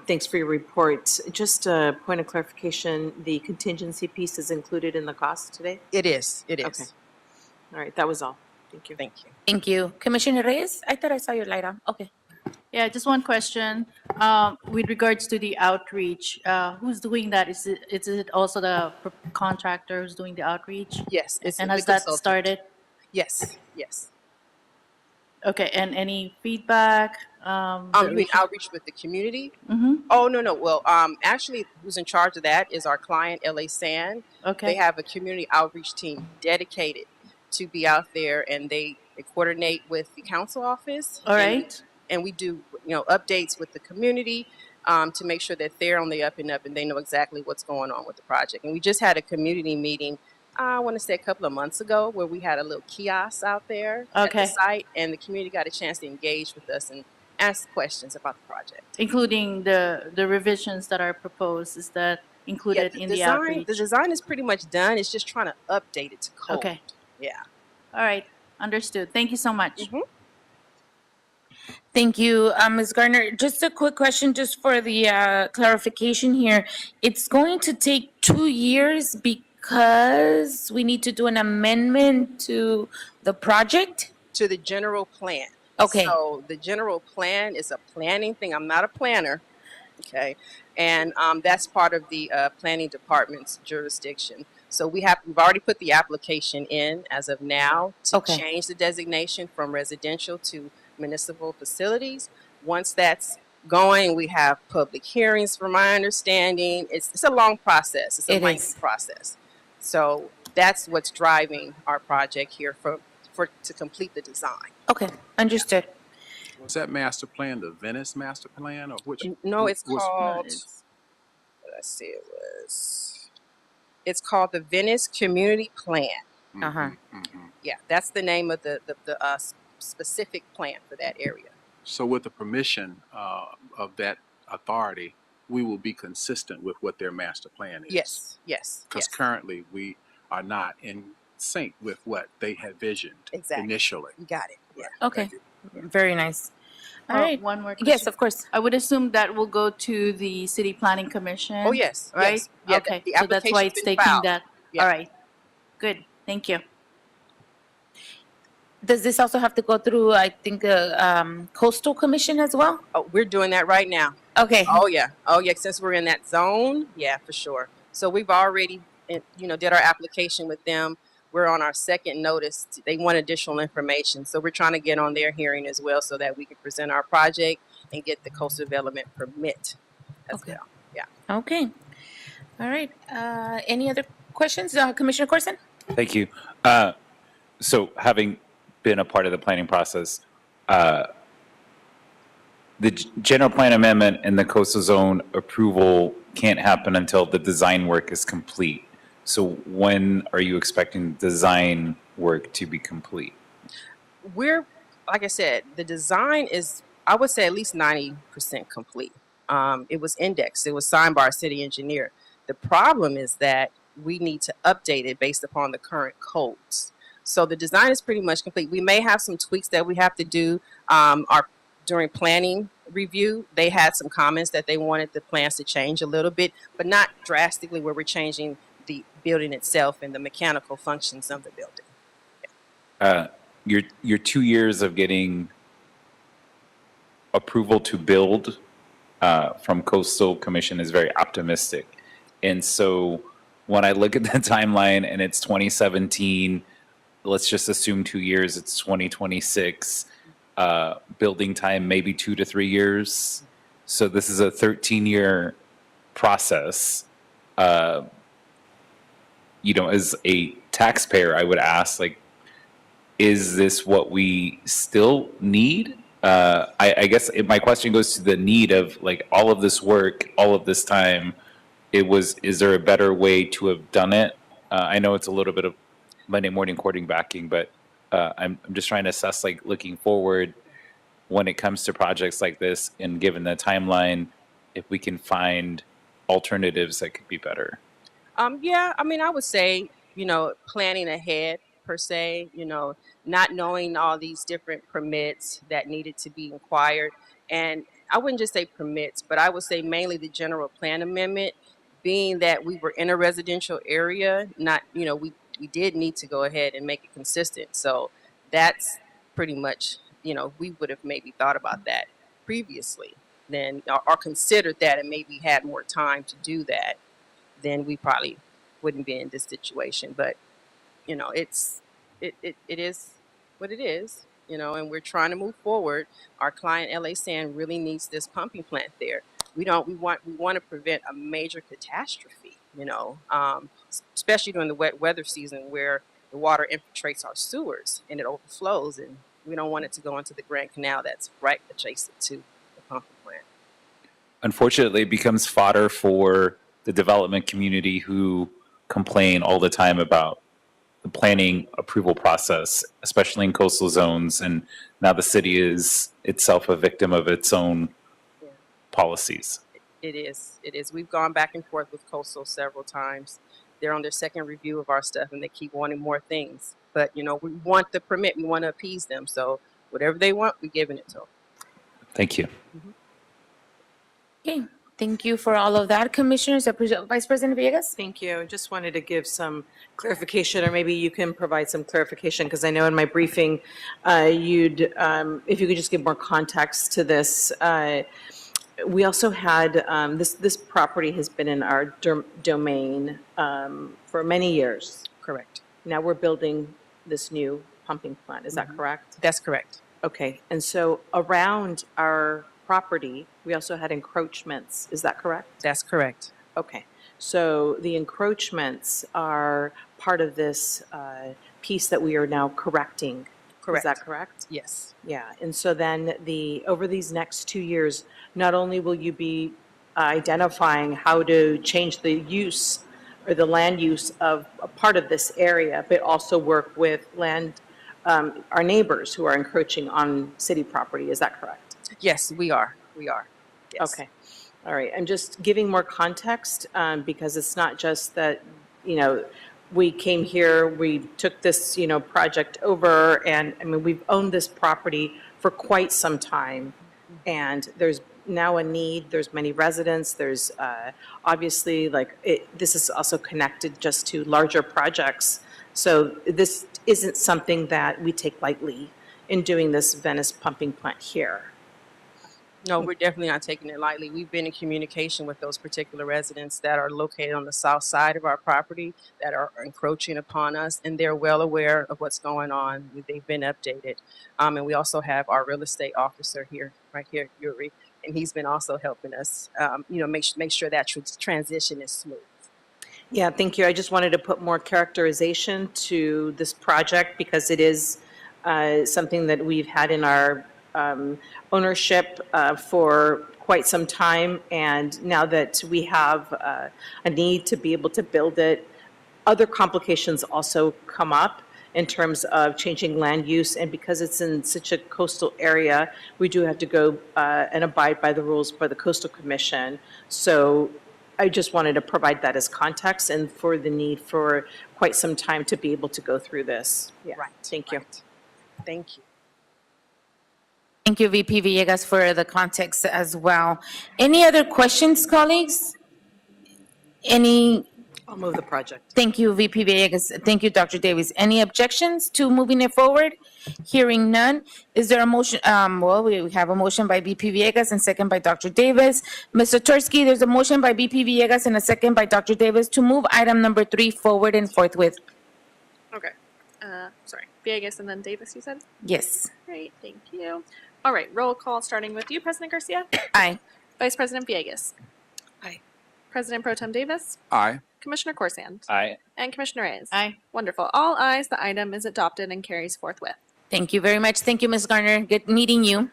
Thanks for your report. Just a point of clarification: the contingency piece is included in the cost today. It is. It is. Okay. All right, that was all. Thank you. Thank you. Thank you. Commissioner Reyes? I thought I saw your light on. Okay. Yeah, just one question. With regards to the outreach, who's doing that? Is it also the contractor who's doing the outreach? Yes. It's And the has that consultant. started? Yes. Yes. Okay, and any feedback? You mean outreach with the community? Mm-hmm. Oh, no. Well, actually, who's in charge of that is our client, LA Sand. Okay. They have a community outreach team dedicated to be out there, and they coordinate with the council office. All right. And we do, updates with the community to make sure that they're on the up and up and they know exactly what's going on with the project. And we just had a community meeting, I want to say a couple of months ago, where we had a little kiosk out there at Okay. the site, and the community got a chance to engage with us and ask questions about the project. Including the revisions that are proposed, is that included in the outreach? The design is pretty much done. It's just trying to update it to code. Okay. Yeah. All right, understood. Thank you so much. Mhm. Thank you, Ms. Gardner. Just a quick question, just for the clarification here. It's going to take 2 years because we need to do an amendment to the project? To the general plan. Okay. So the general plan is a planning thing. I'm not a planner. Okay. And that's part of the planning department's jurisdiction. So we've already put the application in as of now to Okay. change the designation from residential to municipal facilities. Once that's going, we have public hearings, from my understanding. It's a long process. It's a It lengthy is. process. So that's what's driving our project here to complete the design. Okay, understood. Was that master plan the Venice master plan or which? No, it's was- called. Let's see. It's called the Venice Community Plan. Uh-huh. Yeah, that's the name of the specific plan for that area. So with the permission of that authority, we will be consistent with what their master plan is. Yes, yes, Because yes. currently we are not in sync with what they had visioned Exactly. initially. You got it. Yeah. Okay, very nice. All right. One more question. Yes, of course. I would assume that will go to the City Planning Commission. Oh, yes. Right? Yes. Yeah, Okay, the so that's why application's it's been taking filed. that. Yeah. All right, good, thank you. Does this also have to go through, I think, Coastal Commission as well? Oh, we're doing that right now. Okay. Oh yeah. Oh yeah. Since we're in that zone, yeah, for sure. So we've already, did our application with them. We're on our second notice. They want additional information, so we're trying to get on their hearing as well, so that we can present our project and get the coastal development permit as Okay. well. Yeah. Okay. All right. Any other questions? Commissioner Corson? Thank you. So having been a part of the planning process, the general plan amendment and the coastal zone approval can't happen until the design work is complete. So when are you expecting design work to be complete? We're, like I said, the design is, I would say, at least 90% complete. It was indexed. It was signed by our city engineer. The problem is that we need to update it based upon the current codes. So the design is pretty much complete. We may have some tweaks that we have to do. During planning review, they had some comments that they wanted the plans to change a little bit, but not drastically where we're changing the building itself and the mechanical functions of the building. Your 2 years of getting approval to build from Coastal Commission is very optimistic. And so when I look at the timeline and it's 2017, let's just assume 2 years, it's 2026. Building time, maybe 2 to 3 years. So this is a 13-year process. As a taxpayer, I would ask, is this what we still need? I guess my question goes to the need of all of this work, all of this time. Is there a better way to have done it? I know it's a little bit of Monday morning quarterbacking, but I'm just trying to assess, looking forward, when it comes to projects like this, and given the timeline, if we can find alternatives that could be better. Yeah, I mean, I would say, planning ahead per se, not knowing all these different permits that needed to be inquired. And I wouldn't just say permits, but I would say mainly the general plan amendment, being that we were in a residential area, not, we did need to go ahead and make it consistent. So that's pretty much, we would have maybe thought about that previously, then, or considered that and maybe had more time to do that, then we probably wouldn't be in this situation. But, it is what it is, and we're trying to move forward. Our client, LA Sand, really needs this pumping plant there. We want to prevent a major catastrophe, especially during the wet weather season where the water infiltrates our sewers and it overflows, and we don't want it to go into the Grand Canal that's right adjacent to the pumping plant. Unfortunately, it becomes fodder for the development community who complain all the time about the planning approval process, especially in coastal zones. And now the city is itself a victim of its own policies. It is. We've gone back and forth with Coastal several times. They're on their second review of our stuff and they keep wanting more things. But, we want the permit. We want to appease them. So whatever they want, we're giving it to them. Thank you. Okay, thank you for all of that, Commissioners. Vice President Villegas? Thank you. I just wanted to give some clarification, or maybe you can provide some clarification, because I know in my briefing, if you could just give more context to this. We also had, this property has been in our domain for many years. Correct. Now we're building this new pumping plant. Is that correct? That's correct. Okay. And so around our property, we also had encroachments. Is that correct? That's correct. Okay. So the encroachments are part of this piece that we are now correcting. Correct. Is that correct? Yes. Yeah. And so then over these next 2 years, not only will you be identifying how to change the use or the land use of a part of this area, but also work with our neighbors who are encroaching on city property. Is that correct? Yes, we are. Yes. Okay. All right. I'm just giving more context because it's not just that, we came here, we took this, project over, and I mean, we've owned this property for quite some time. And there's now a need, there's many residents, there's obviously this is also connected just to larger projects. So this isn't something that we take lightly in doing this Venice pumping plant here. No, we're definitely not taking it lightly. We've been in communication with those particular residents that are located on the south side of our property that are encroaching upon us, and they're well aware of what's going on. They've been updated. And we also have our real estate officer here, right here, Yuri, and he's been also helping us, make sure that transition is smooth. Yeah, thank you. I just wanted to put more characterization to this project because it is something that we've had in our ownership for quite some time, and now that we have a need to be able to build it, other complications also come up in terms of changing land use, and because it's in such a coastal area, we do have to go and abide by the rules by the Coastal Commission. So I just wanted to provide that as context and for the need for quite some time to be able to go through this. Yeah. Right. Thank you. Thank you. Thank you, VP Villegas, for the context as well. Any other questions, colleagues? I'll move the project. Thank you, VP Villegas. Thank you, Dr. Davis. Any objections to moving it forward? Hearing none. Is there a motion? We have a motion by VP Villegas and second by Dr. Davis. Mr. Tursky, there's a motion by VP Villegas and a second by Dr. Davis to move item number 3 forward and forthwith. Okay. Sorry. Villegas and then Davis, you said? Yes. Great. Thank you. All right. Roll call starting with you, President Garcia. Aye. Vice President Villegas. Aye. President Pro Tem Davis. Aye. Commissioner Corsand. Aye. And Commissioner Reyes. Aye. Wonderful. All ayes. The item is adopted and carries forthwith. Thank you very much. Thank you, Ms. Garner. Good meeting you.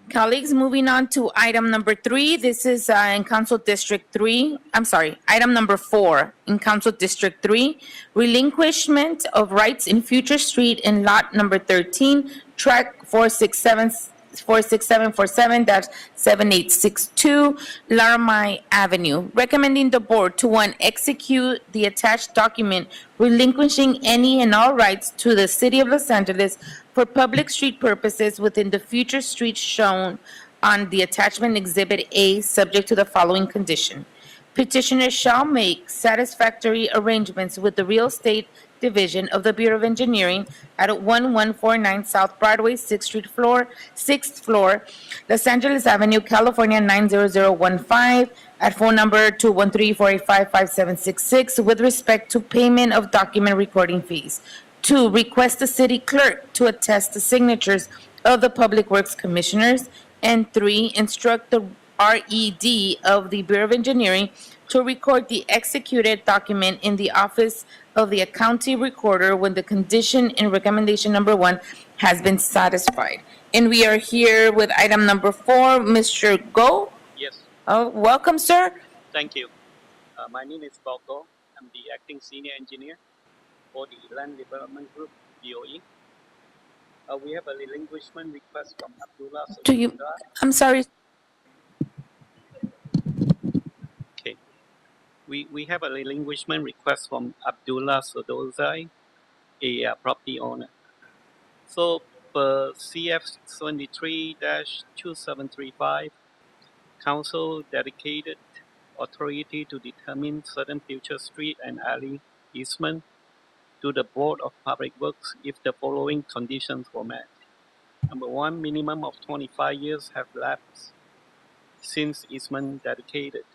Colleagues, moving on to item number 3. This is in Council District 3. I'm sorry, item number 4 in Council District 3. Relinquishment of rights in Future Street in Lot number 13, Track 467 46747-7862 Laramie Avenue, recommending the board to, one, execute the attached document relinquishing any and all rights to the City of Los Angeles for public street purposes within the future streets shown on the attachment Exhibit A, subject to the following condition. Petitioner shall make satisfactory arrangements with the Real Estate Division of the Bureau of Engineering at 1149 South Broadway, 6th floor, Los Angeles Avenue, California, 90015, at phone number 213-485-5766, with respect to payment of document recording fees. 2, request the city clerk to attest the signatures of the Public Works Commissioners. And 3, instruct the RED of the Bureau of Engineering to record the executed document in the office of the county recorder when the condition in recommendation number 1 has been satisfied. And we are here with item number 4, Mr. Go. Yes, Welcome, sir. thank you. My name is Paul Go. I'm the acting senior engineer for the Land Development Group, BOE. We have a relinquishment request from Abdullah. Do you, I'm sorry. Okay. We have a relinquishment request from Abdullah Sodozai, a property owner. So, per CF 73-2735, Council dedicated authority to determine certain future street and alley easement to the Board of Public Works if the following conditions were met. Number 1, minimum of 25 years have lapsed since easement dedicated.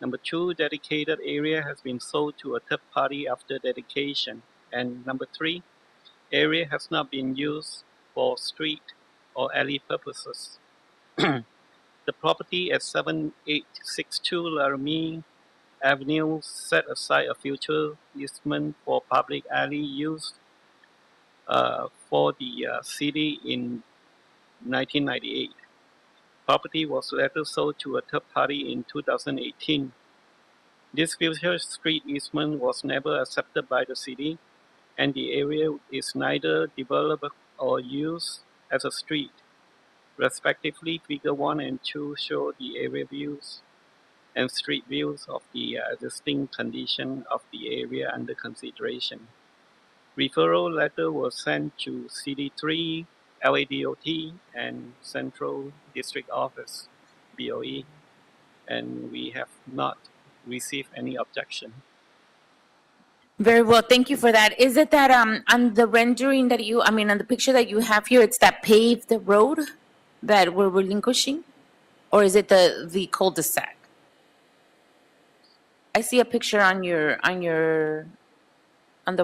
Number 2, dedicated area has been sold to a third party after dedication. And number 3, area has not been used for street or alley purposes. The property at 7862 Laramie Avenue set aside a future easement for public alley use for the city in 1998. Property was later sold to a third party in 2018. This future street easement was never accepted by the city, and the area is neither developed or used as a street. Respectively, Figure 1 and 2 show the area views and street views of the existing condition of the area under consideration. Referral letter was sent to CD3, LADOT, and Central District Office, BOE, and we have not received any objection. Very well, thank you for that. Is it that on the rendering that you, on the picture that you have here, it's that paved road that we're relinquishing? Or is it the cul-de-sac? I see a picture on the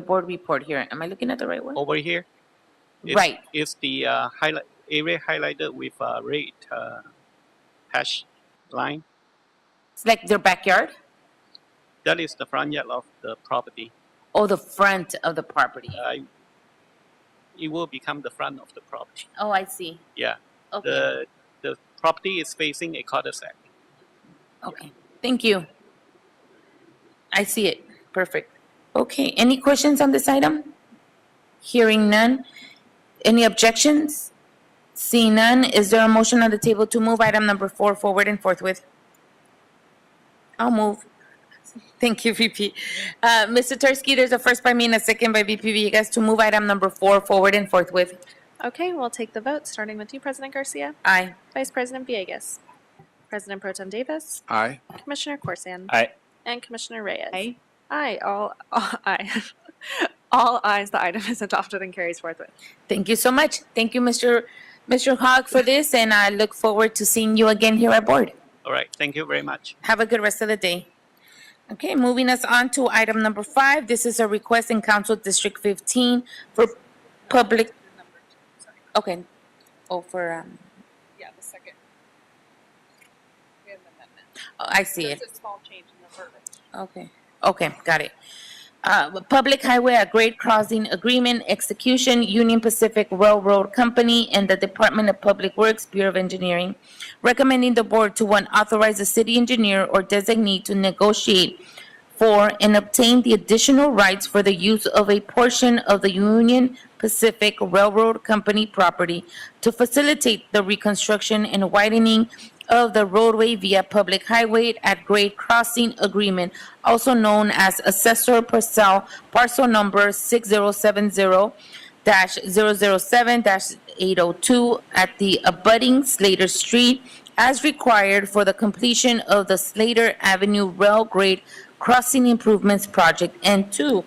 board report here. Am I looking at the right one? Over here, Right. It's the area highlighted with a red hash line. It's like their backyard? That is the front yard of the property. Oh, the front of the property. It will become the front of the property. Oh, I see. Yeah. Okay. The property is facing a cul-de-sac. Okay, thank you. I see it. Perfect. Okay, any questions on this item? Hearing none. Any objections? Seeing none, is there a motion on the table to move item number 4 forward and forthwith? I'll move. Thank you, VP. Mr. Tursky, there's a first by me and a second by VP Villegas to move item number 4 forward and forthwith. Okay, we'll take the vote, starting with you, President Garcia. Aye. Vice President Villegas. President Pro Tem Davis. Aye. Commissioner Corsan. Aye. And Commissioner Reyes. Aye. Aye, all aye. All ayes, the item is adopted and carries forthwith. Thank you so much. Thank you, Mr. Hogg, for this, and I look forward to seeing you again here at board. All right, thank you very much. Have a good rest of the day. Okay, moving us on to item number 5. This is a request in Council District 15 for public. Okay. Oh, for Yeah, the second. We have an amendment. oh, I see it. There's a small change in the verbiage. Okay. Okay, got it. Public Highway at Grade Crossing Agreement Execution, Union Pacific Railroad Company, and the Department of Public Works, Bureau of Engineering, recommending the board to, one, authorize the city engineer or designee to negotiate for and obtain the additional rights for the use of a portion of the Union Pacific Railroad Company property to facilitate the reconstruction and widening of the roadway via public highway at grade crossing agreement, also known as Assessor Parcel Number 6070-007-802 at the abutting Slater Street, as required for the completion of the Slater Avenue Rail Grade Crossing Improvements Project, and 2,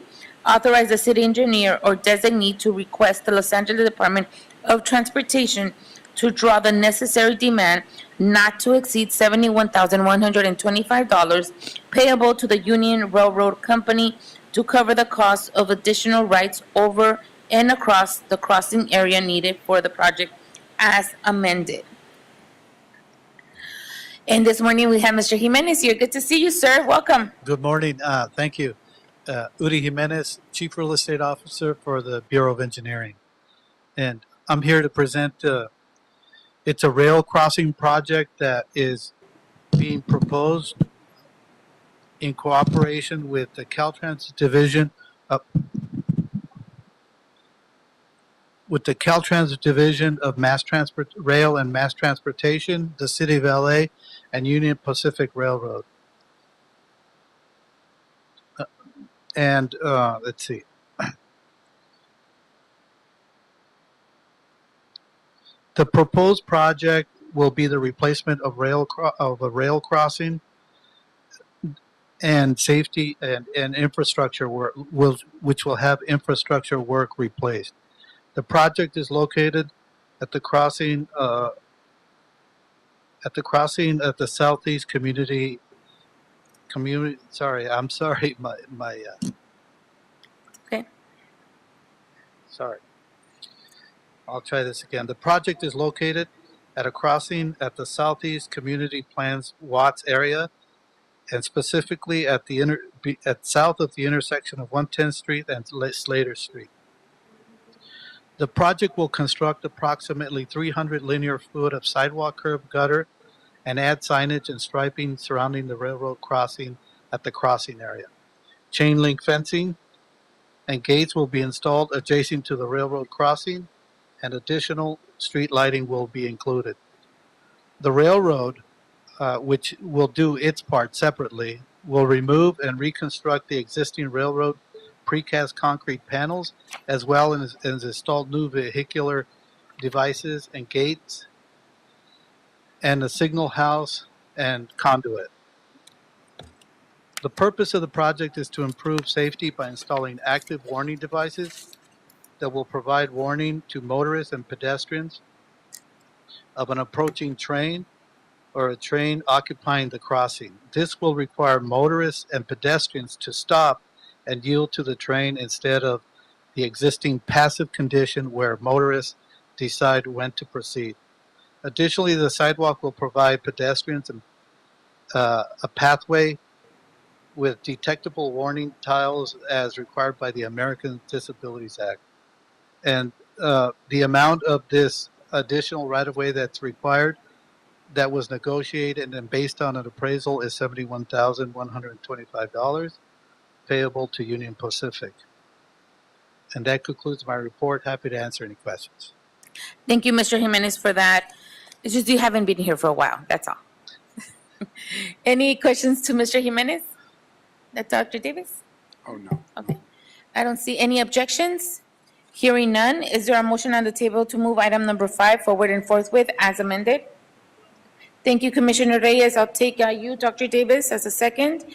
authorize the city engineer or designee to request the Los Angeles Department of Transportation to draw the necessary demand not to exceed $71,125 payable to the Union Railroad Company to cover the cost of additional rights over and across the crossing area needed for the project as amended. And this morning we have Mr. Jimenez here. Good to see you, sir. Welcome. Good morning. Thank you. Uri Jimenez, Chief Real Estate Officer for the Bureau of Engineering. And I'm here to present, it's a rail crossing project that is being proposed in cooperation with the Caltrans Division of Mass Transport, Rail and Mass Transportation, the City of LA, and Union Pacific Railroad. Let's see. The proposed project will be the replacement of a rail crossing and safety and infrastructure work, which will have infrastructure work replaced. The project is located at the crossing at the Southeast Community. Sorry, I'm sorry. Okay. Sorry. I'll try this again. The project is located at a crossing at the Southeast Community Plans Watts area, and specifically at south of the intersection of 110th Street and Slater Street. The project will construct approximately 300 linear foot of sidewalk, curb, gutter, and add signage and striping surrounding the railroad crossing at the crossing area. Chain link fencing and gates will be installed adjacent to the railroad crossing, and additional street lighting will be included. The railroad, which will do its part separately, will remove and reconstruct the existing railroad precast concrete panels, as well as install new vehicular devices and gates, and a signal house and conduit. The purpose of the project is to improve safety by installing active warning devices that will provide warning to motorists and pedestrians of an approaching train or a train occupying the crossing. This will require motorists and pedestrians to stop and yield to the train instead of the existing passive condition where motorists decide when to proceed. Additionally, the sidewalk will provide pedestrians a pathway with detectable warning tiles as required by the Americans with Disabilities Act. And the amount of this additional right-of-way that's required that was negotiated and based on an appraisal is $71,125 payable to Union Pacific. And that concludes my report. Happy to answer any questions. Thank you, Mr. Jimenez, for that. It's just you haven't been here for a while, that's all. Any questions to Mr. Jimenez? Dr. Davis? Oh, no. Okay. I don't see any objections. Hearing none, is there a motion on the table to move item number 5 forward and forthwith as amended? Thank you, Commissioner Reyes. I'll take you, Dr. Davis, as a second.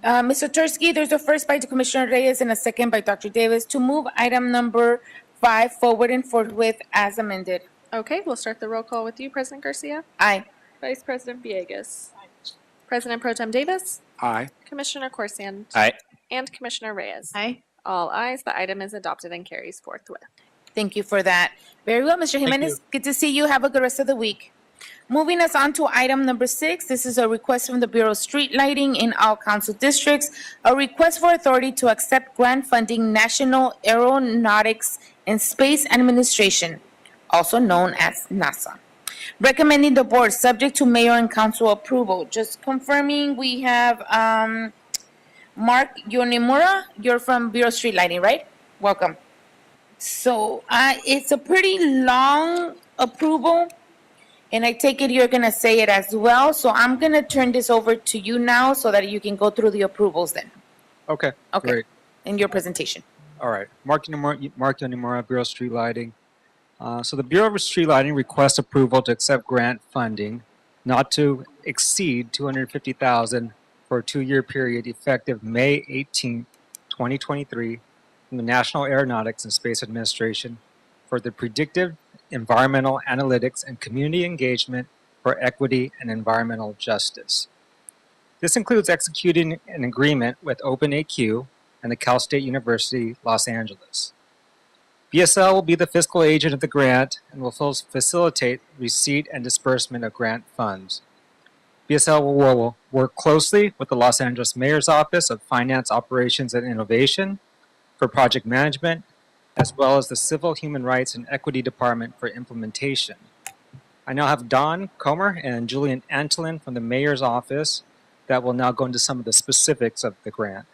Mr. Tursky, there's a first by Commissioner Reyes and a second by Dr. Davis to move item number 5 forward and forthwith as amended. Okay, we'll start the roll call with you, President Garcia. Aye. Vice President Villegas. President Pro Tem Davis. Aye. Commissioner Corsian. Aye. And Commissioner Reyes. Aye. All ayes. The item is adopted and carries forthwith. Thank you for that. Very well, Mr. Jimenez. Good to see you. Have a good rest of the week. Moving us on to item number 6. This is a request from the Bureau of Street Lighting in all council districts. A request for authority to accept grant funding National Aeronautics and Space Administration, also known as NASA. Recommending the board, subject to mayor and council approval. Just confirming, we have Mark Yonimura, you're from Bureau of Street Lighting, right? Welcome. So it's a pretty long approval, and I take it you're going to say it as well. So I'm going to turn this over to you now so that you can go through the approvals then. Okay, Okay. great. In your presentation. All right. Mark Yonimura, Bureau of Street Lighting. So the Bureau of Street Lighting requests approval to accept grant funding not to exceed $250,000 for a 2-year period effective May 18, 2023 from the National Aeronautics and Space Administration for the Predictive Environmental Analytics and Community Engagement for Equity and Environmental Justice. This includes executing an agreement with OpenAQ and the Cal State University, Los Angeles. BSL will be the fiscal agent of the grant and will facilitate receipt and disbursement of grant funds. BSL will work closely with the Los Angeles Mayor's Office of Finance, Operations, and Innovation for project management, as well as the Civil Human Rights and Equity Department for implementation. I now have Don Comer and Julian Antolin from the Mayor's Office that will now go into some of the specifics of the grant.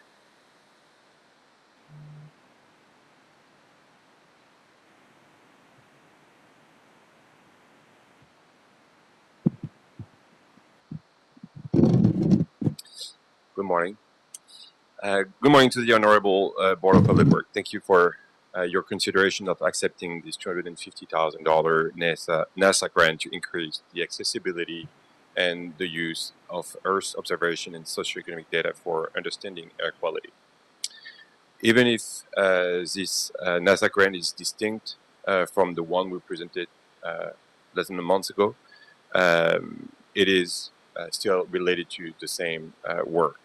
Good morning. Good morning to the Honorable Board of Public Works. Thank you for your consideration of accepting this $250,000 NASA grant to increase the accessibility and the use of Earth observation and socioeconomic data for understanding air quality. Even if this NASA grant is distinct from the one we presented less than a month ago, it is still related to the same work.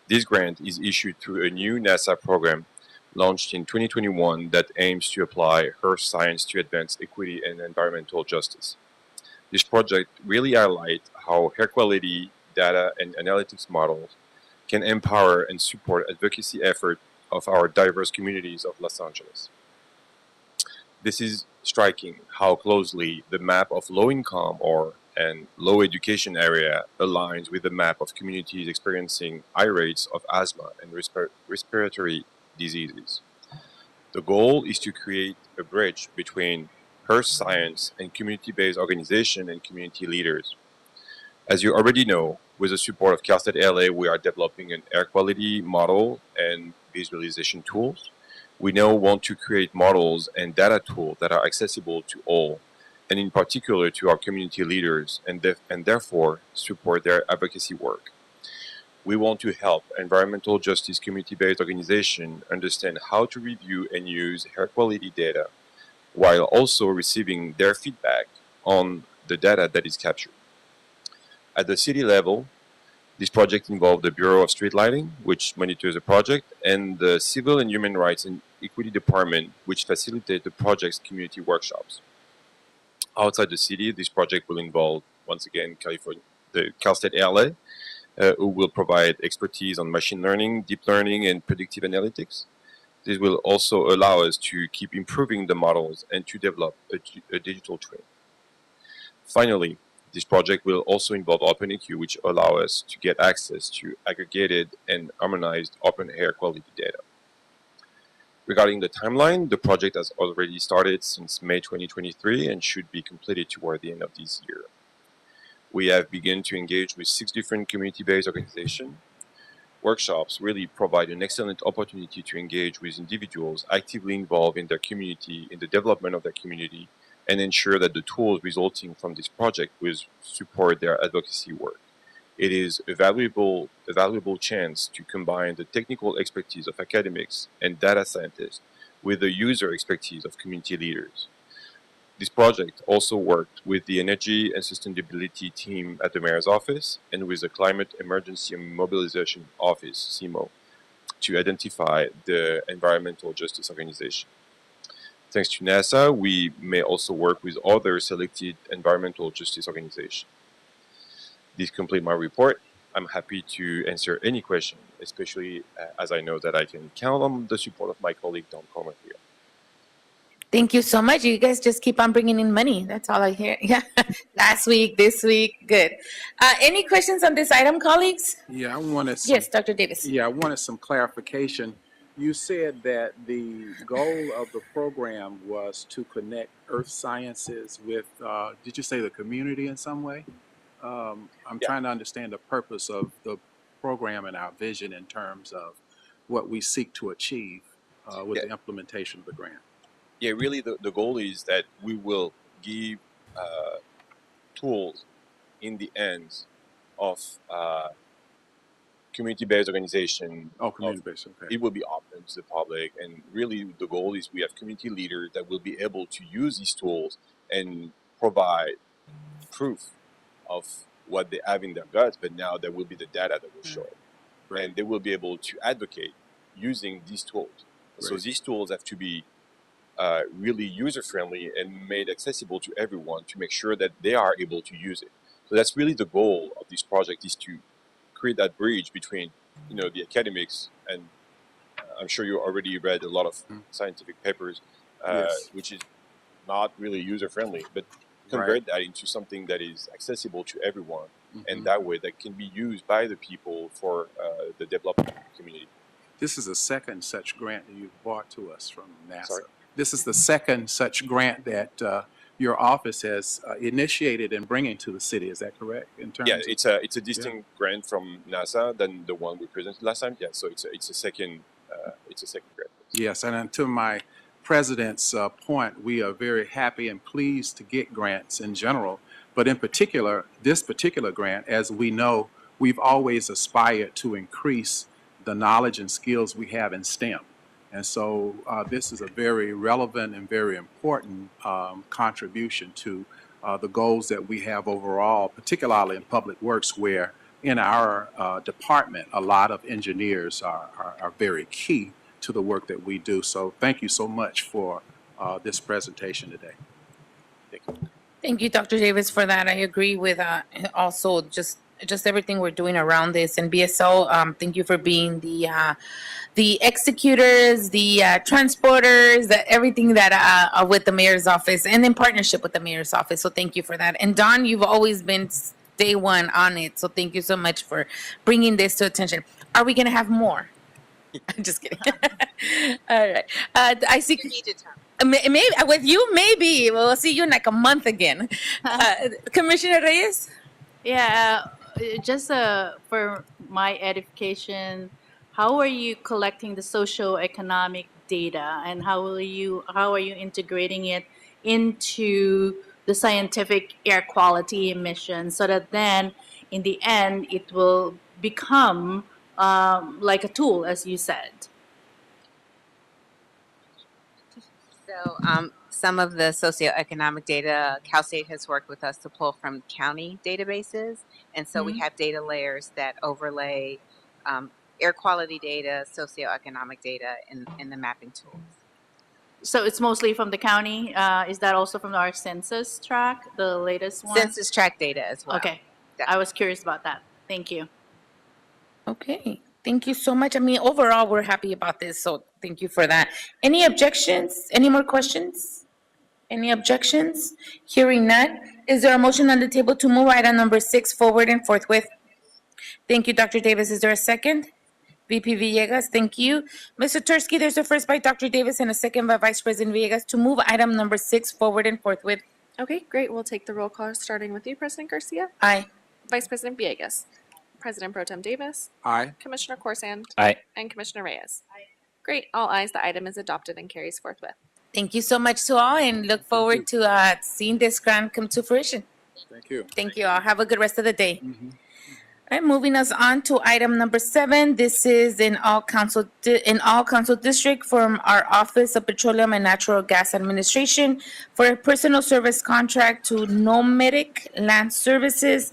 This grant is issued through a new NASA program launched in 2021 that aims to apply Earth science to advance equity and environmental justice. This project really highlights how air quality data and analytics models can empower and support advocacy efforts of our diverse communities of Los Angeles. This is striking how closely the map of low-income and low education area aligns with the map of communities experiencing high rates of asthma and respiratory diseases. The goal is to create a bridge between Earth science and community-based organization and community leaders. As you already know, with the support of Cal State LA, we are developing an air quality model and visualization tools. We now want to create models and data tools that are accessible to all, and in particular to our community leaders, and therefore support their advocacy work. We want to help environmental justice community-based organizations understand how to review and use air quality data, while also receiving their feedback on the data that is captured. At the city level, this project involved the Bureau of Street Lighting, which monitors the project, and the Civil and Human Rights and Equity Department, which facilitates the project's community workshops. Outside the city, this project will involve, once again, the Cal State LA, who will provide expertise on machine learning, deep learning, and predictive analytics. This will also allow us to keep improving the models and to develop a digital twin. Finally, this project will also involve OpenAQ, which allow us to get access to aggregated and harmonized open air quality data. Regarding the timeline, the project has already started since May 2023 and should be completed toward the end of this year. We have begun to engage with 6 different community-based organizations. Workshops really provide an excellent opportunity to engage with individuals actively involved in their community, in the development of their community, and ensure that the tools resulting from this project will support their advocacy work. It is a valuable chance to combine the technical expertise of academics and data scientists with the user expertise of community leaders. This project also worked with the Energy and Sustainability team at the Mayor's Office and with the Climate Emergency Mobilization Office, CEMO, to identify the Environmental Justice Organization. Thanks to NASA, we may also work with other selected environmental justice organizations. This completes my report. I'm happy to answer any question, especially as I know that I can count on the support of my colleague Don Comer here. Thank you so much. You guys just keep on bringing in money. That's all I hear. Yeah. Last week, this week, good. Any questions on this item, colleagues? Yeah, I wanted Yes, Dr. Davis. Yeah, I wanted some clarification. You said that the goal of the program was to connect earth sciences with, did you say the community in some way? I'm trying to understand the purpose of the program and our vision in terms of what we seek to achieve with the implementation of the grant. Yeah, really the goal is that we will give tools in the hands of community-based organization. Oh, community-based, okay. It will be open to the public, and really the goal is we have community leaders that will be able to use these tools and provide proof of what they have in their guts, but now there will be the data that will show it. Right. And they will be able to advocate using these tools. So Right. these tools have to be really user-friendly and made accessible to everyone to make sure that they are able to use it. So that's really the goal of this project, is to create that bridge between, the academics, and I'm sure you already read a lot of scientific papers, Yes. which is not really user-friendly, but convert that into something that is accessible to everyone, and that way that can be used by the people for the development community. This is the second such grant that you've brought to us from NASA. Sorry? This is the second such grant that your office has initiated and bringing to the city. Is that correct? In terms Yeah, of, it's a distinct grant from NASA than the one we presented last time. Yeah, so it's a second grant. Yes, and to my president's point, we are very happy and pleased to get grants in general, but in particular, this particular grant, as we know, we've always aspired to increase the knowledge and skills we have in STEM. And so this is a very relevant and very important contribution to the goals that we have overall, particularly in public works, where in our department, a lot of engineers are very key to the work that we do. So thank you so much for this presentation today. Thank you. Thank you, Dr. Davis, for that. I agree with also just everything we're doing around this. And BSO, thank you for being the executors, the transporters, everything that with the mayor's office and in partnership with the mayor's office. So thank you for that. And Don, you've always been day one on it. So thank you so much for bringing this to attention. Are we going to have more? I'm just kidding. All right. I see. You need to tell. Maybe with you, maybe we'll see you in like a month again. Commissioner Reyes. Yeah, just for my edification, how are you collecting the socio-economic data, and how are you integrating it into the scientific air quality emissions, so that then in the end it will become like a tool, as you said? So some of the socioeconomic data, Cal State has worked with us to pull from county databases. And so we have data layers that overlay air quality data, socioeconomic data in the mapping tools. So it's mostly from the county. Is that also from our census track, the latest one? Census track data as well. Okay. I was curious about that. Thank you. Okay. Thank you so much. I mean, overall, we're happy about this, so thank you for that. Any objections? Any more questions? Any objections? Hearing none. Is there a motion on the table to move item number 6 forward and forthwith? Thank you, Dr. Davis. Is there a second? VP Villegas, thank you. Mr. Tursky, there's a first by Dr. Davis and a second by Vice President Villegas to move item number 6 forward and forthwith. Okay, great. We'll take the roll call, starting with you, President Garcia. Aye. Vice President Villegas. President Pro Tem Davis. Aye. Commissioner Corsand. Aye. And Commissioner Reyes. Great. All ayes. The item is adopted and carries forthwith. Thank you so much to all, and look forward to seeing this grant come to fruition. Thank you. Thank you all. Have a good rest of the day. All right, moving us on to item number 7. This is in all council district from our Office of Petroleum and Natural Gas Administration for a personal service contract to Nomadic Land Services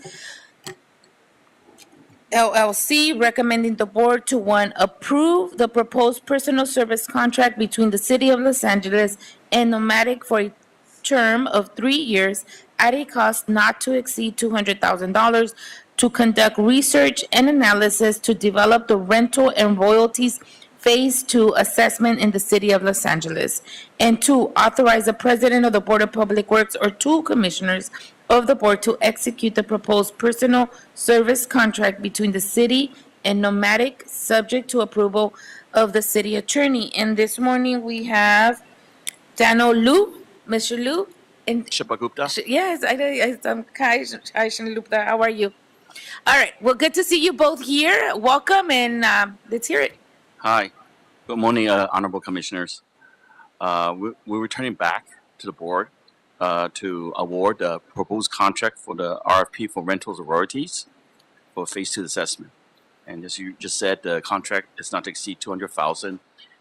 LLC, recommending the board to 1, approve the proposed personal service contract between the City of Los Angeles and Nomadic for a term of 3 years at a cost not to exceed $200,000 to conduct research and analysis to develop the rental and royalties Phase 2 assessment in the city of Los Angeles. And 2, authorize the president of the Board of Public Works or 2 commissioners of the board to execute the proposed personal service contract between the city and Nomadic, subject to approval of the city attorney. And this morning we have Dano Liu, Mr. Liu. And Shubhagupta. yes, I'm Kai Shanlupta. How are you? All right. Well, good to see you both here. Welcome, and let's hear it. Hi. Good morning, honorable commissioners. We're returning back to the board to award the proposed contract for the RFP for rentals and royalties for phase 2 assessment. And as you just said, the contract is not to exceed $200,000,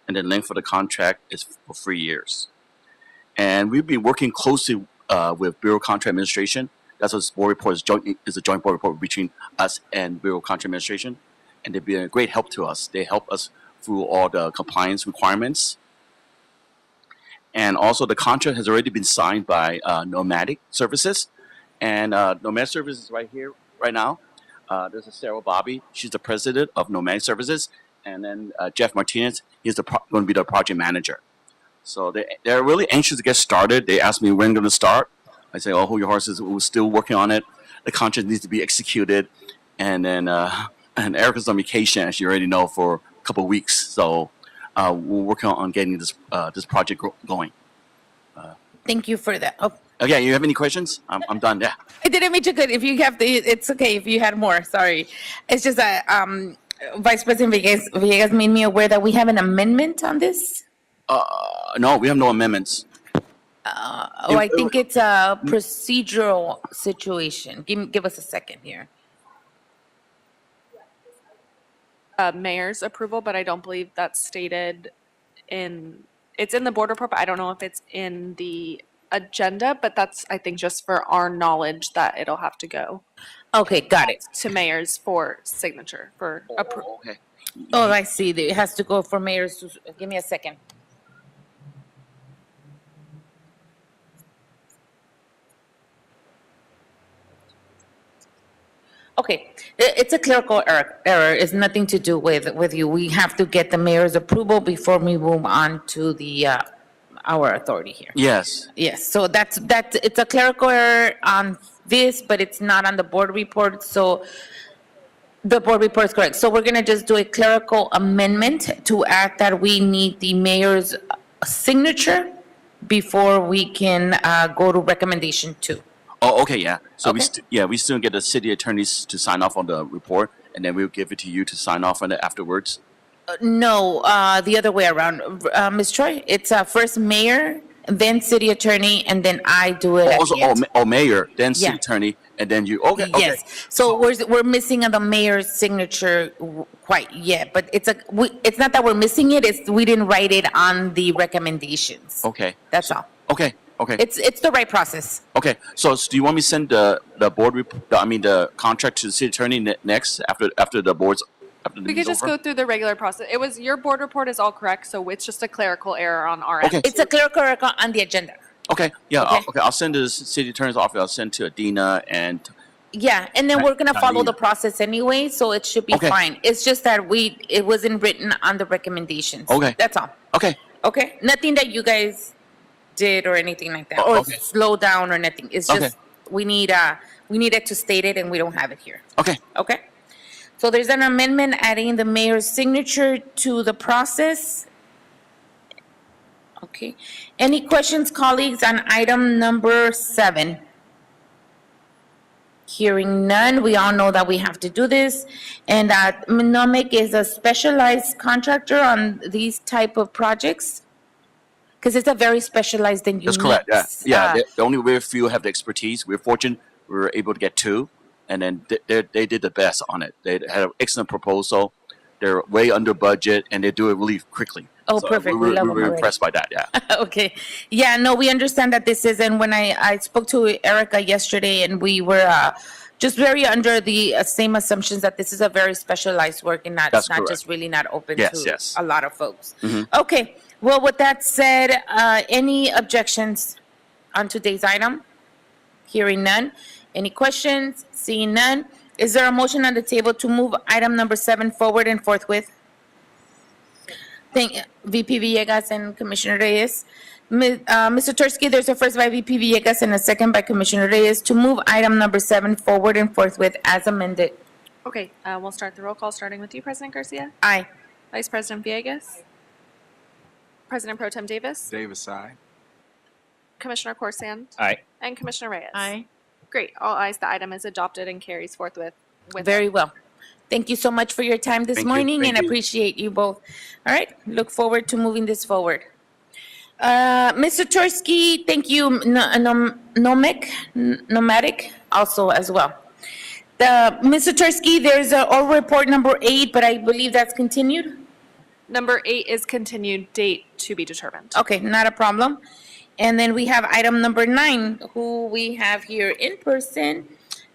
and the length of the contract is for 3 years. And we've been working closely with Bureau of Contract Administration. That's what this board report is a joint board report between us and Bureau of Contract Administration. And they've been a great help to us. They help us through all the compliance requirements. And also the contract has already been signed by Nomadic Services. And Nomadic Services right here, right now. This is Sarah Bobby. She's the president of Nomadic Services. And then Jeff Martinez, he's going to be the project manager. So they're really anxious to get started. They asked me when I'm going to start. I say, oh, hold your horses. We're still working on it. The contract needs to be executed. And then and Erica's on vacation, as you already know, for a couple of weeks. So we're working on getting this project going. Thank you for that. Oh, Okay, you have any questions? I'm done. Yeah. I didn't mean to cut. If you have the, it's okay if you had more. Sorry. It's just that Vice President Villegas made me aware that we have an amendment on this. No, we have no amendments. I think it's a procedural situation. Give us a second here. Mayor's approval, but I don't believe that's stated it's in the board report, but I don't know if it's in the agenda, but that's, I think, just for our knowledge that it'll have to go. Okay, got it. To mayor's for signature, for approval. Okay. Oh, I see. It has to go for mayor's. Give me a second. Okay, it's a clerical error. It's nothing to do with you. We have to get the mayor's approval before we move on to the our authority here. Yes. Yes, so that's it's a clerical error on this, but it's not on the board report. So the board report is correct. So we're gonna just do a clerical amendment to add that we need the mayor's signature before we can go to recommendation 2. Oh, okay, yeah. So Okay. we still get the city attorneys to sign off on the report, and then we'll give it to you to sign off on it afterwards. No, the other way around. Ms. Troy, it's first mayor, then city attorney, and then I do it at Also, the end. mayor, then city Yeah. attorney, and then you. Okay, okay. Yes, so we're missing on the mayor's signature quite yet, but it's not that we're missing it, it's we didn't write it on the recommendations. Okay. That's all. Okay. Okay. It's the right process. Okay. So do you want me to send the board the contract to the city attorney next after the board's after the We could meeting's just over? go through the regular process. It was, your board report is all correct, so it's just a clerical error on our end. Okay. It's a clerical error on the agenda. Okay. Yeah. Okay. I'll send to the city attorney's office. I'll send to Adina and. Yeah, and then we're gonna follow the Diana. process anyway, so it should be Okay. fine. It's just that it wasn't written on the recommendations. Okay. That's all. Okay. Okay, nothing that you guys did or anything like that, Oh, or okay. slow down or nothing. It's Okay. just, we needed to state it and we don't have it here. Okay. Okay? So there's an amendment adding the mayor's signature to the process. Okay. Any questions, colleagues, on item number 7? Hearing none, we all know that we have to do this. And Nomic is a specialized contractor on these type of projects? Because it's a very specialized and unique. That's correct. Yeah. Yeah. uh, The only very few have the expertise. We're fortunate we were able to get 2, and then they did the best on it. They had an excellent proposal. They're way under budget, and they do it really quickly. Oh, So perfect. We We love were them already. impressed by that. Yeah. Okay. Yeah, no, we understand that this is, and when I spoke to Erica yesterday, and we were just very under the same assumptions that this is a very specialized work and That's not correct. just really not open Yes, to yes. a lot of folks. Mhm. Okay. Well, with that said, any objections on today's item? Hearing none. Any questions? Seeing none. Is there a motion on the table to move item number 7 forward and forthwith? Thank VP Villegas and Commissioner Reyes. Mr. Tursky, there's a first by VP Villegas and a second by Commissioner Reyes to move item number 7 forward and forthwith as amended. Okay, we'll start the roll call, starting with you, President Garcia. Aye. Vice President Villegas. President Pro Tem Davis. Davis, aye. Commissioner Corsan. Aye. And Commissioner Reyes. Aye. Great. All ayes. The item is adopted and carries forthwith. Very well. Thank you so much for your time this Thank you. morning, Thank and you. appreciate you both. All right, look forward to moving this forward. Mr. Tursky, thank you, Nomadic, also as well. Mr. Tursky, there's oral report number 8, but I believe that's continued. Number 8 is continued, date to be determined. Okay, not a problem. And then we have item number 9, who we have here in person,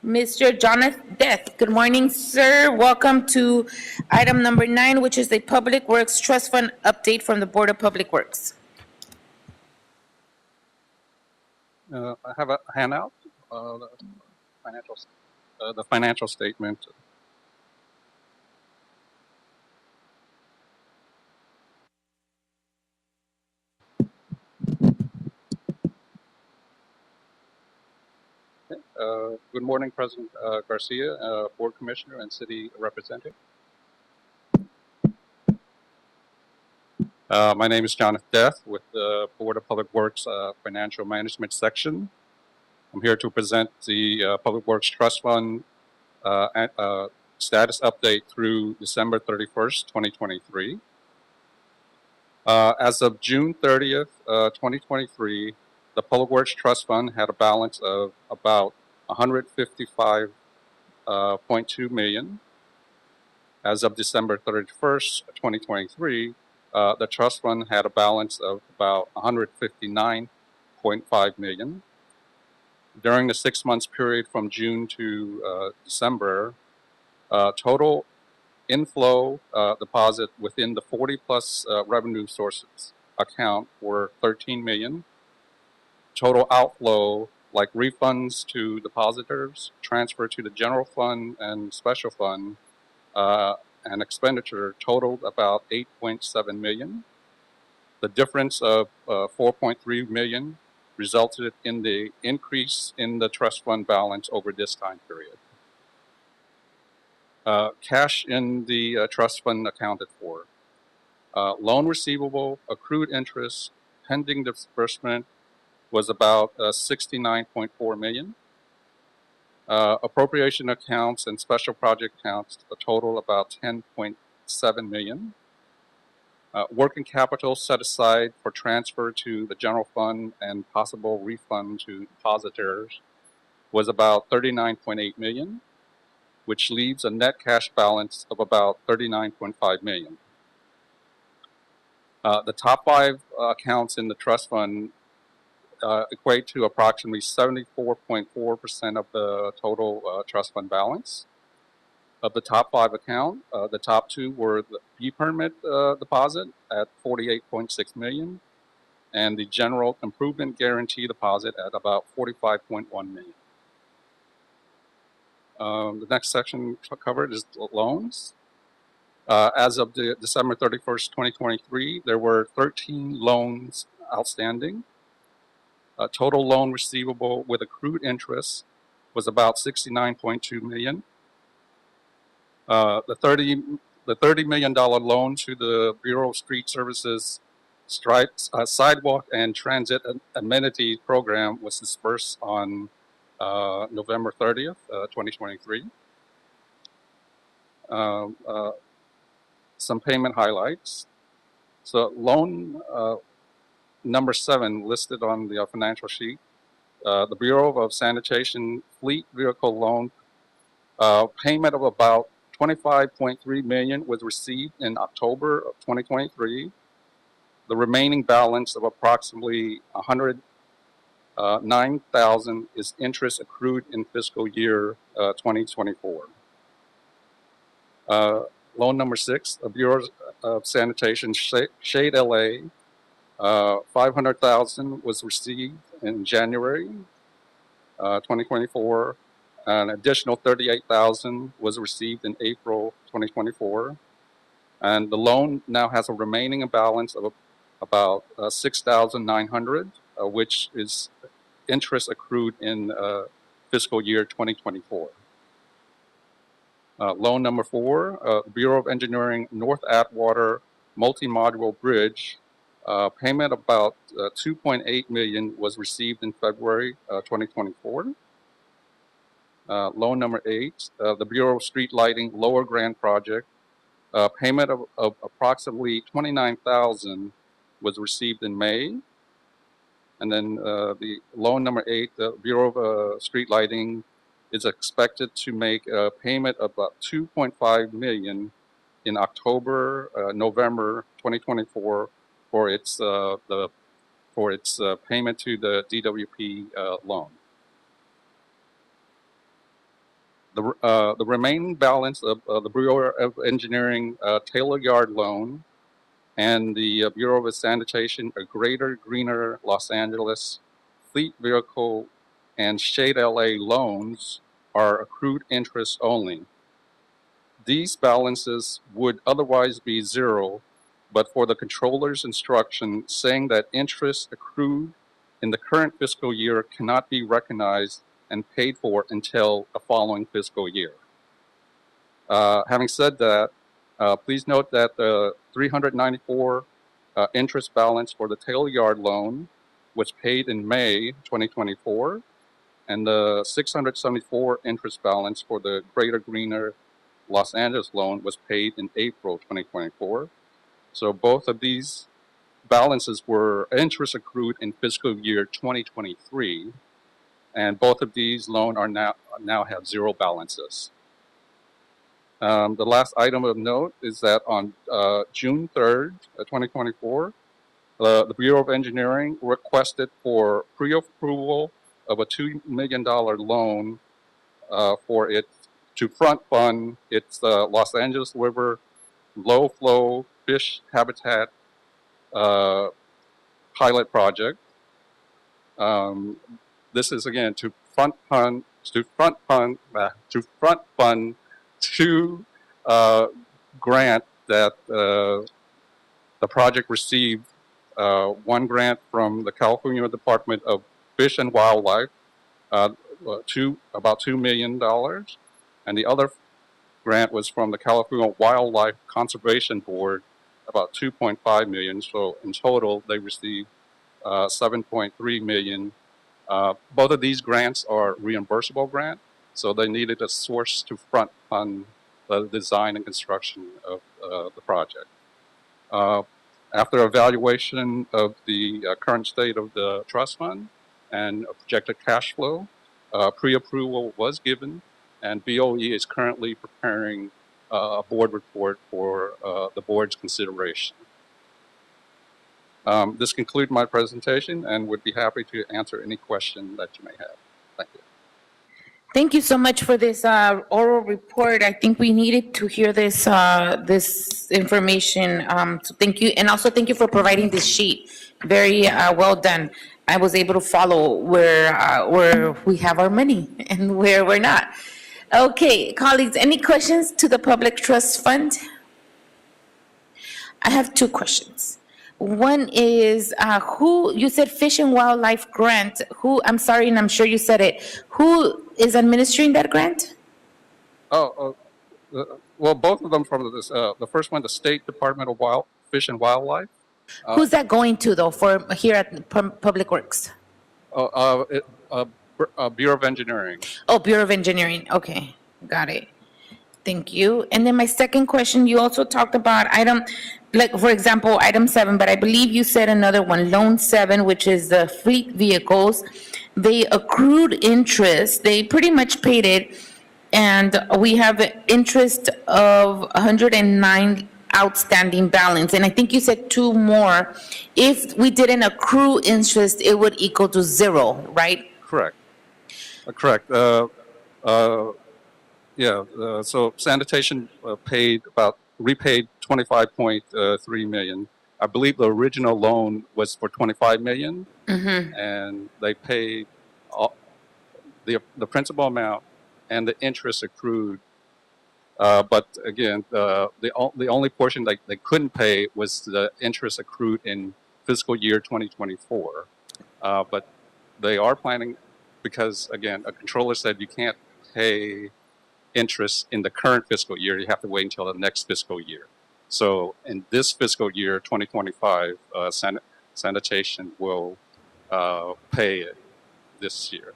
Mr. Jonathan Death. Good morning, sir. Welcome to item number 9, which is the Public Works Trust Fund update from the Board of Public Works. I have a handout, the financial statement. Good morning, President Garcia, Board Commissioner, and City Representative. My name is Jonathan Death with the Board of Public Works Financial Management Section. I'm here to present the Public Works Trust Fund status update through December 31st, 2023. As of June 30th, 2023, the Public Works Trust Fund had a balance of about $155.2 million. As of December 31st, 2023, the trust fund had a balance of about $159.5 million. During the 6 months period from June to December, total inflow deposit within the 40+ revenue sources account were $13 million. Total outflow, like refunds to depositors, transfer to the general fund and special fund, and expenditure totaled about $8.7 million. The difference of $4.3 million resulted in the increase in the trust fund balance over this time period. Cash in the trust fund accounted for. Loan receivable, accrued interest, pending disbursement was about $69.4 million. Appropriation accounts and special project accounts a total about $10.7 million. Working capital set aside for transfer to the general fund and possible refund to depositors was about $39.8 million, which leaves a net cash balance of about $39.5 million. The top 5 accounts in the trust fund equate to approximately 74.4% of the total trust fund balance. Of the top 5 accounts, the top 2 were the B-permit deposit at $48.6 million and the general improvement guarantee deposit at about $45.1 million. The next section covered is loans. As of December 31st, 2023, there were 13 loans outstanding. Total loan receivable with accrued interest was about $69.2 million. The $30 million loan to the Bureau of Street Services Sidewalk and Transit Amenity Program was dispersed on November 30th, 2023. Some payment highlights. So loan number 7 listed on the financial sheet, the Bureau of Sanitation Fleet Vehicle Loan payment of about $25.3 million was received in October of 2023. The remaining balance of approximately $109,000 is interest accrued in fiscal year 2024. Loan number 6, the Bureau of Sanitation Shade LA, $500,000 was received in January 2024. An additional $38,000 was received in April 2024. And the loan now has a remaining balance of about $6,900, which is interest accrued in fiscal year 2024. Loan number 4, Bureau of Engineering North Atwater Multi-Module Bridge. Payment about $2.8 million was received in February 2024. Loan number 8, the Bureau of Street Lighting Lower Grand Project. Payment of approximately $29,000 was received in May. And then the loan number 8, the Bureau of Street Lighting is expected to make a payment of about $2.5 million in October, November 2024 for its payment to the DWP loan. The remaining balance of the Bureau of Engineering Taylor Yard loan and the Bureau of Sanitation, a Greater Greener Los Angeles Fleet Vehicle and Shade LA loans are accrued interest only. These balances would otherwise be zero, but for the controller's instruction saying that interest accrued in the current fiscal year cannot be recognized and paid for until the following fiscal year. Having said that, please note that the $394 interest balance for the Taylor Yard loan was paid in May 2024, and the $674 interest balance for the Greater Greener Los Angeles loan was paid in April 2024. So both of these balances were interest accrued in fiscal year 2023, and both of these loans are now have zero balances. The last item of note is that on June 3rd, 2024, the Bureau of Engineering requested for pre-approval of a $2 million loan for it to front fund its Los Angeles River low flow fish habitat pilot project. This is again to front fund two grant that the project received. One grant from the California Department of Fish and Wildlife, about $2 million, and the other grant was from the California Wildlife Conservation Board, about $2.5 million. So in total, they received $7.3 million. Both of these grants are reimbursable grants, so they needed a source to front fund the design and construction of the project. After evaluation of the current state of the trust fund and projected cash flow, pre-approval was given, and BOE is currently preparing a board report for the board's consideration. This concludes my presentation, and would be happy to answer any question that you may have. Thank you. Thank you so much for this oral report. I think we needed to hear this this information. So thank you, and also thank you for providing this sheet. Very well done. I was able to follow where we have our money and where we're not. Okay, colleagues, any questions to the Public Trust Fund? I have two questions. One is, who, you said Fish and Wildlife Grant, who, I'm sorry, and I'm sure you said it, who is administering that grant? Well, both of them from this, the first one, the State Department of Fish and Wildlife. Who's that going to, though, for here at Public Works? Bureau of Engineering. Oh, Bureau of Engineering, okay, got it. Thank you. And then my second question, you also talked about like, for example, item 7, but I believe you said another one, loan 7, which is the fleet vehicles. They accrued interest, they pretty much paid it, and we have interest of 109 outstanding balance. And I think you said 2 more. If we didn't accrue interest, it would equal to 0, right? Correct. Correct. So sanitation repaid $25.3 million. I believe the original loan was for $25 million, and they paid the principal amount and the interest accrued But again, the only portion they couldn't pay was the interest accrued in fiscal year 2024. But they are planning, because again, a controller said you can't pay interest in the current fiscal year. You have to wait until the next fiscal year. So in this fiscal year, 2025, sanitation will pay it this year.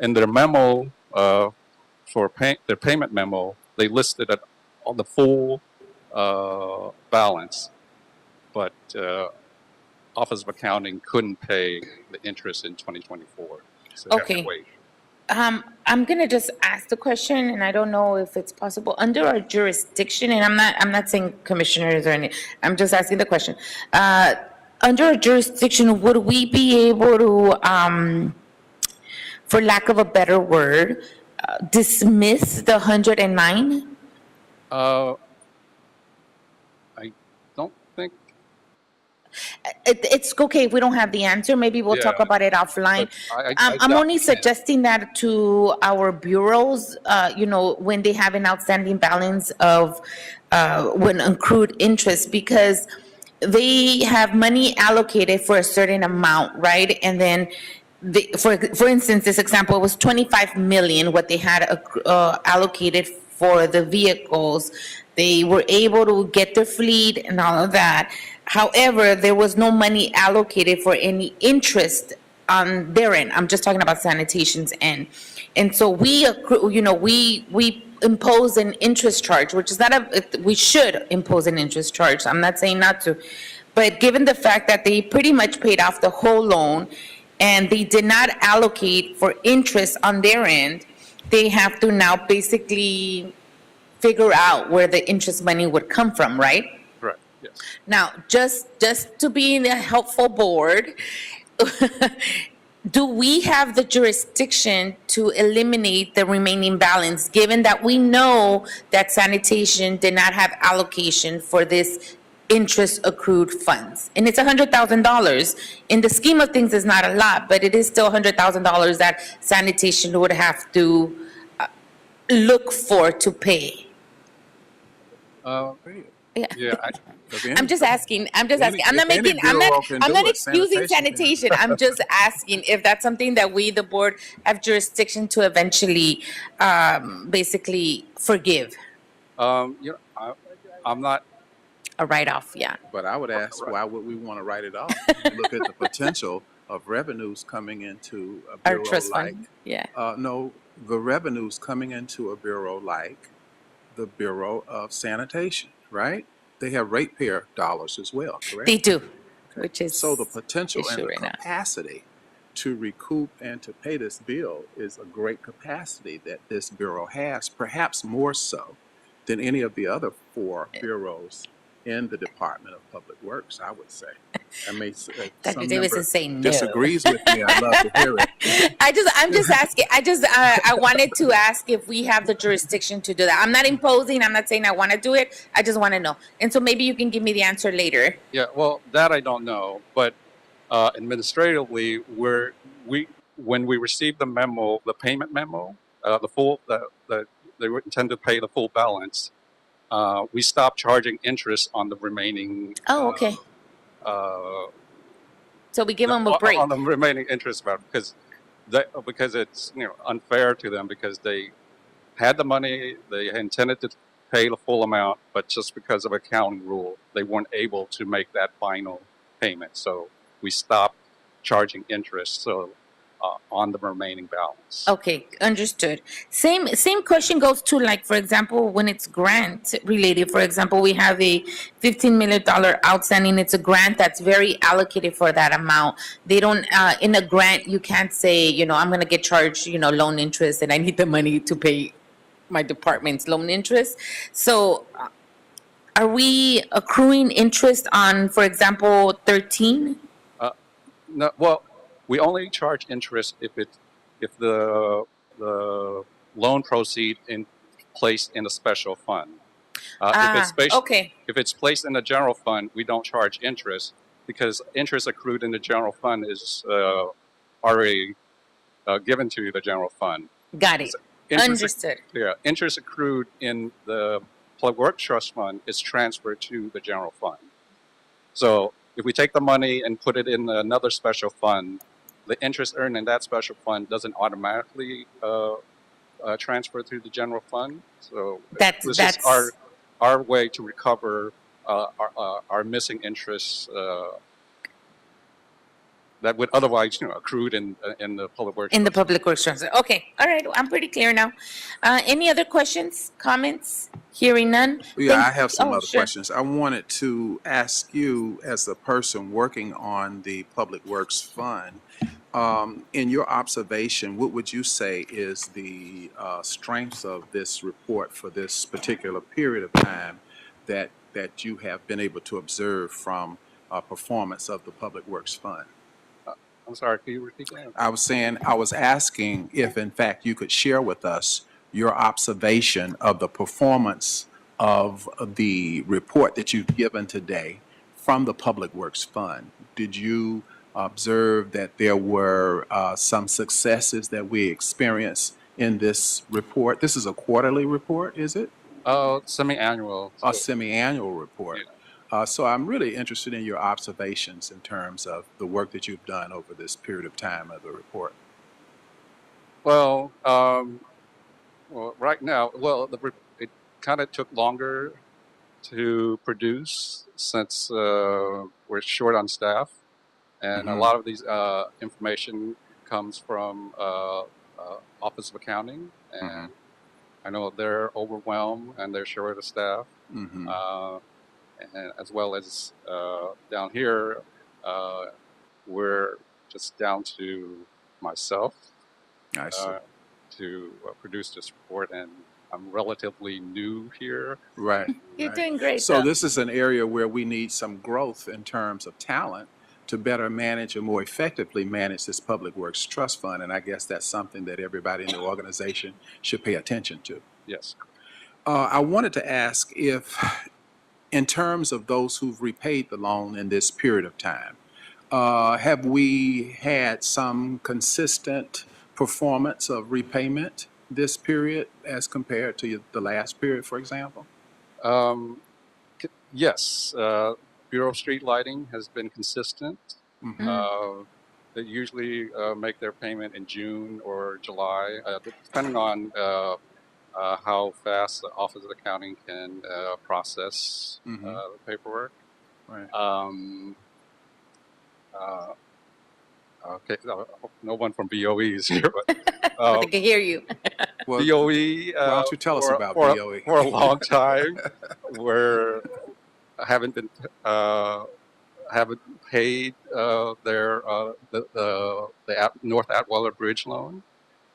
In their memo, for their payment memo, they listed it on the full balance, but Office of Accounting couldn't pay the interest in 2024. So they have to Okay. wait. I'm gonna just ask the question, and I don't know if it's possible under our jurisdiction. And I'm not saying commissioners or any. I'm just asking the question. Under our jurisdiction, would we be able to, for lack of a better word, dismiss the 109? I don't think. It's okay if we don't have the answer. Maybe we'll talk Yeah, about it offline. I I'm doubt only suggesting that to our bureaus, when they have an outstanding balance of, when accrued interest, because they have money allocated for a certain amount, right? And then, for instance, this example was 25 million, what they had allocated for the vehicles. They were able to get their fleet and all of that. However, there was no money allocated for any interest on their end. I'm just talking about sanitation's end. And so we accrue, we impose an interest charge, which is we should impose an interest charge. I'm not saying not to. But given the fact that they pretty much paid off the whole loan and they did not allocate for interest on their end, they have to now basically figure out where the interest money would come from, right? Right. Yes. Now, just to be in a helpful board, do we have the jurisdiction to eliminate the remaining balance, given that we know that sanitation did not have allocation for this interest accrued funds? And it's $100,000. In the scheme of things, it's not a lot, but it is still $100,000 that sanitation would have to look for to pay. Yeah. I'm just asking. I'm not excusing sanitation. I'm just asking if that's something that we, the board, have jurisdiction to eventually, basically forgive. I'm not. A write-off, yeah. But I would ask, why would we want to write it off? Look at the potential of revenues coming into a Our bureau trust like. fund, yeah. No, the revenues coming into a bureau like the Bureau of Sanitation, right? They have ratepayer dollars as well, correct? They do, which is So the potential issue and the right now. capacity to recoup and to pay this bill is a great capacity that this bureau has, perhaps more so than any of the other 4 bureaus in the Department of Public Works, I would say. I mean, Dr. Davis is saying no. disagrees with me. I'd love to hear it. I'm just asking, I wanted to ask if we have the jurisdiction to do that. I'm not imposing, I'm not saying I want to do it, I just want to know. And so maybe you can give me the answer later. Yeah, well, that I don't know, but administratively, when we received the memo, the payment memo, they were intended to pay the full balance. We stopped charging interest on the remaining. Oh, okay. So we give them a break. On the remaining interest amount because it's unfair to them, because they had the money, they intended to pay the full amount, but just because of accounting rule, they weren't able to make that final payment. So we stopped charging interest on the remaining balance. Okay, understood. Same question goes to, like, for example, when it's grant related. For example, we have a $15 million outstanding. It's a grant that's very allocated for that amount. They don't, in a grant, you can't say, I'm going to get charged, loan interest and I need the money to pay my department's loan interest. So are we accruing interest on, for example, 13? No, well, we only charge interest if the loan proceed placed in a special fund. Okay. If it's placed in the general fund, we don't charge interest, because interest accrued in the general fund is already given to the general fund. Got it. Understood. Yeah, interest accrued in the Public Works Trust Fund is transferred to the general fund. So if we take the money and put it in another special fund, the interest earned in that special fund doesn't automatically transfer to the general fund. So this is our way to recover our missing interests that would otherwise, accrued in the Public Works. In the Public Works Trust. Okay, all right, I'm pretty clear now. Any other questions, comments? Hearing none? Yeah, I have some Oh, other sure. questions. I wanted to ask you, as a person working on the Public Works Fund, in your observation, what would you say is the strengths of this report for this particular period of time that you have been able to observe from performance of the Public Works Fund? I'm sorry, can you repeat that? I was asking if, in fact, you could share with us your observation of the performance of the report that you've given today from the Public Works Fund. Did you observe that there were some successes that we experienced in this report? This is a quarterly report, is it? Semi-annual. A semi-annual report. So I'm really interested in your observations in terms of the work that you've done over this period of time of the report. Well, right now, it kind of took longer to produce since we're short on staff, and a lot of these information comes from Office of Accounting, and I know they're overwhelmed and they're short of staff. And as well as down here, we're just down to myself to produce this report, and I'm relatively new here. Right. You're doing great. So though. this is an area where we need some growth in terms of talent to better manage and more effectively manage this Public Works Trust Fund, and I guess that's something that everybody in the organization should pay attention to. Yes. I wanted to ask if, in terms of those who've repaid the loan in this period of time, have we had some consistent performance of repayment this period as compared to the last period, for example? Yes. Bureau of Street Lighting has been consistent. They usually make their payment in June or July, depending on how fast the Office of Accounting can process the paperwork. Right. Okay, no one from BOE is here, but They can hear you. Well, BOE. why don't you tell us about for, BOE? For a long time, haven't paid their the North Atwater Bridge loan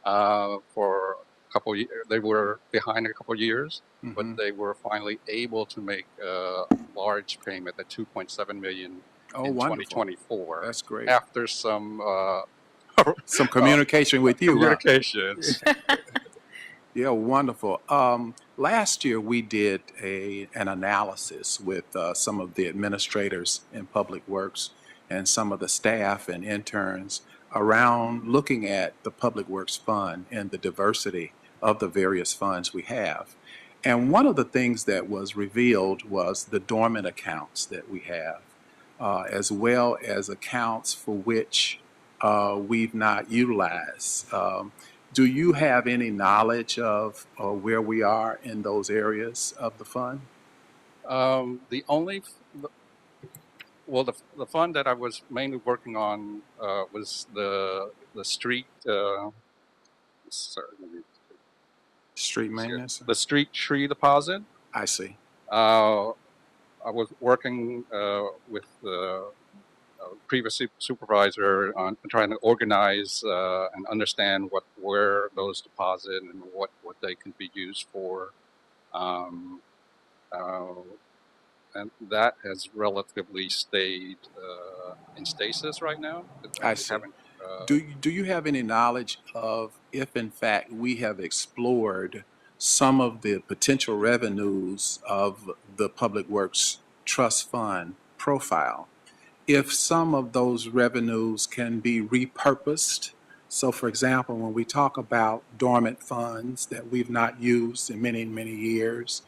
for a couple of years. They were behind a couple of years, but they were finally able to make a large payment at $2.7 million in 2024. That's great. After some communication with you. Communications. Yeah, wonderful. Last year we did an analysis with some of the administrators in Public Works and some of the staff and interns around looking at the Public Works Fund and the diversity of the various funds we have. And one of the things that was revealed was the dormant accounts that we have, as well as accounts for which we've not utilized. Do you have any knowledge of where we are in those areas of the fund? The fund that I was mainly working on was the street. Street maintenance? The street tree deposit. I see. I was working with the previous supervisor on trying to organize and understand where those deposit and what they can be used for. And that has relatively stayed in stasis right now. I see. Do you have any knowledge of if, in fact, we have explored some of the potential revenues of the Public Works Trust Fund profile? If some of those revenues can be repurposed So for example, when we talk about dormant funds that we've not used in many, many years,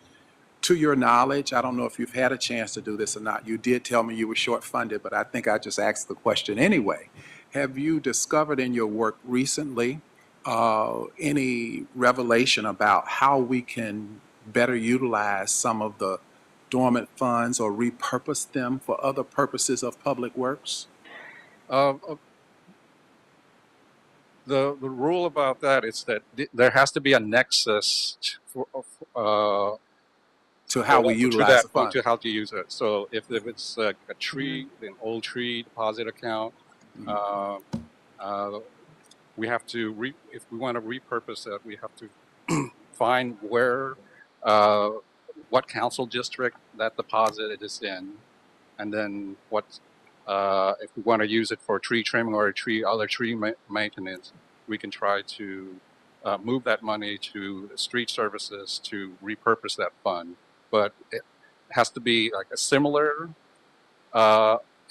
to your knowledge, I don't know if you've had a chance to do this or not. You did tell me you were short funded, but I think I just asked the question anyway. Have you discovered in your work recently any revelation about how we can better utilize some of the dormant funds or repurpose them for other purposes of public works? The rule about that is that there has to be a nexus to how we utilize the fund. To how to use it. So if it's a tree, an old tree deposit account, we have to if we want to repurpose it, we have to find where what council district that deposit is in, and then what if we want to use it for tree trimming or other tree maintenance, we can try to move that money to street services to repurpose that fund. But it has to be like a similar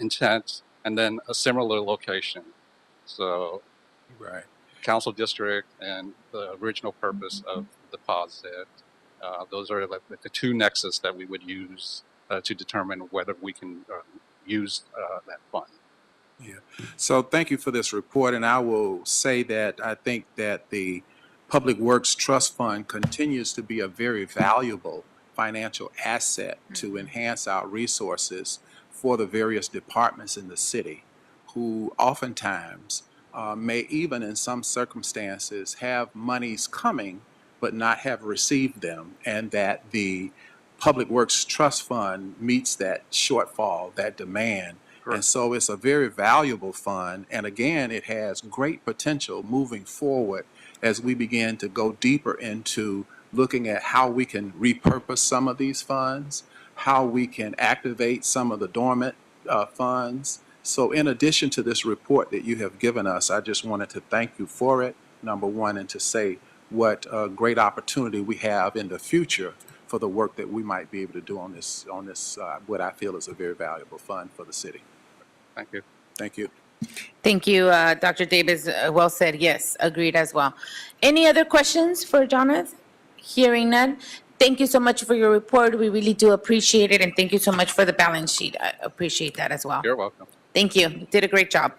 intent and then a similar location. So, right, council district and the original purpose of deposit. Those are like the two nexus that we would use to determine whether we can use that fund. Yeah. So thank you for this report, and I will say that I think that the Public Works Trust Fund continues to be a very valuable financial asset to enhance our resources for the various departments in the city, who oftentimes may even in some circumstances have monies coming but not have received them, and that the Public Works Trust Fund meets that shortfall, that demand. And so it's a very valuable fund. And again, it has great potential moving forward as we begin to go deeper into looking at how we can repurpose some of these funds, how we can activate some of the dormant funds. So in addition to this report that you have given us, I just wanted to thank you for it, number one, and to say what a great opportunity we have in the future for the work that we might be able to do on this what I feel is a very valuable fund for the city. Thank you. Thank you. Thank you, Dr. Davis. Well said. Yes, agreed as well. Any other questions for Jonathan? Hearing none. Thank you so much for your report. We really do appreciate it. And thank you so much for the balance sheet. I appreciate that as well. You're welcome. Thank you. You did a great job.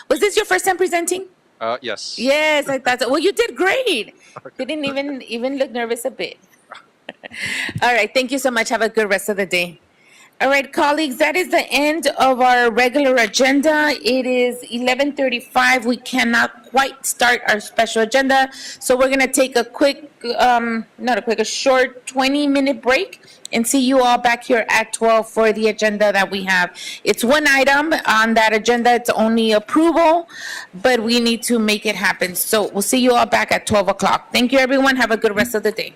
Was this your first time presenting? Yes. Yes, I thought so. Well, you did great. Didn't even look nervous a bit. All right. Thank you so much. Have a good rest of the day. All right, colleagues, that is the end of our regular agenda. It is 11:35. We cannot quite start our special agenda. So we're going to take a quick, a short 20-minute break and see you all back here at 12 for the agenda that we have. It's one item on that agenda. It's only approval, but we need to make it happen. So we'll see you all back at 12 o'clock. Thank you, everyone. Have a good rest of the day.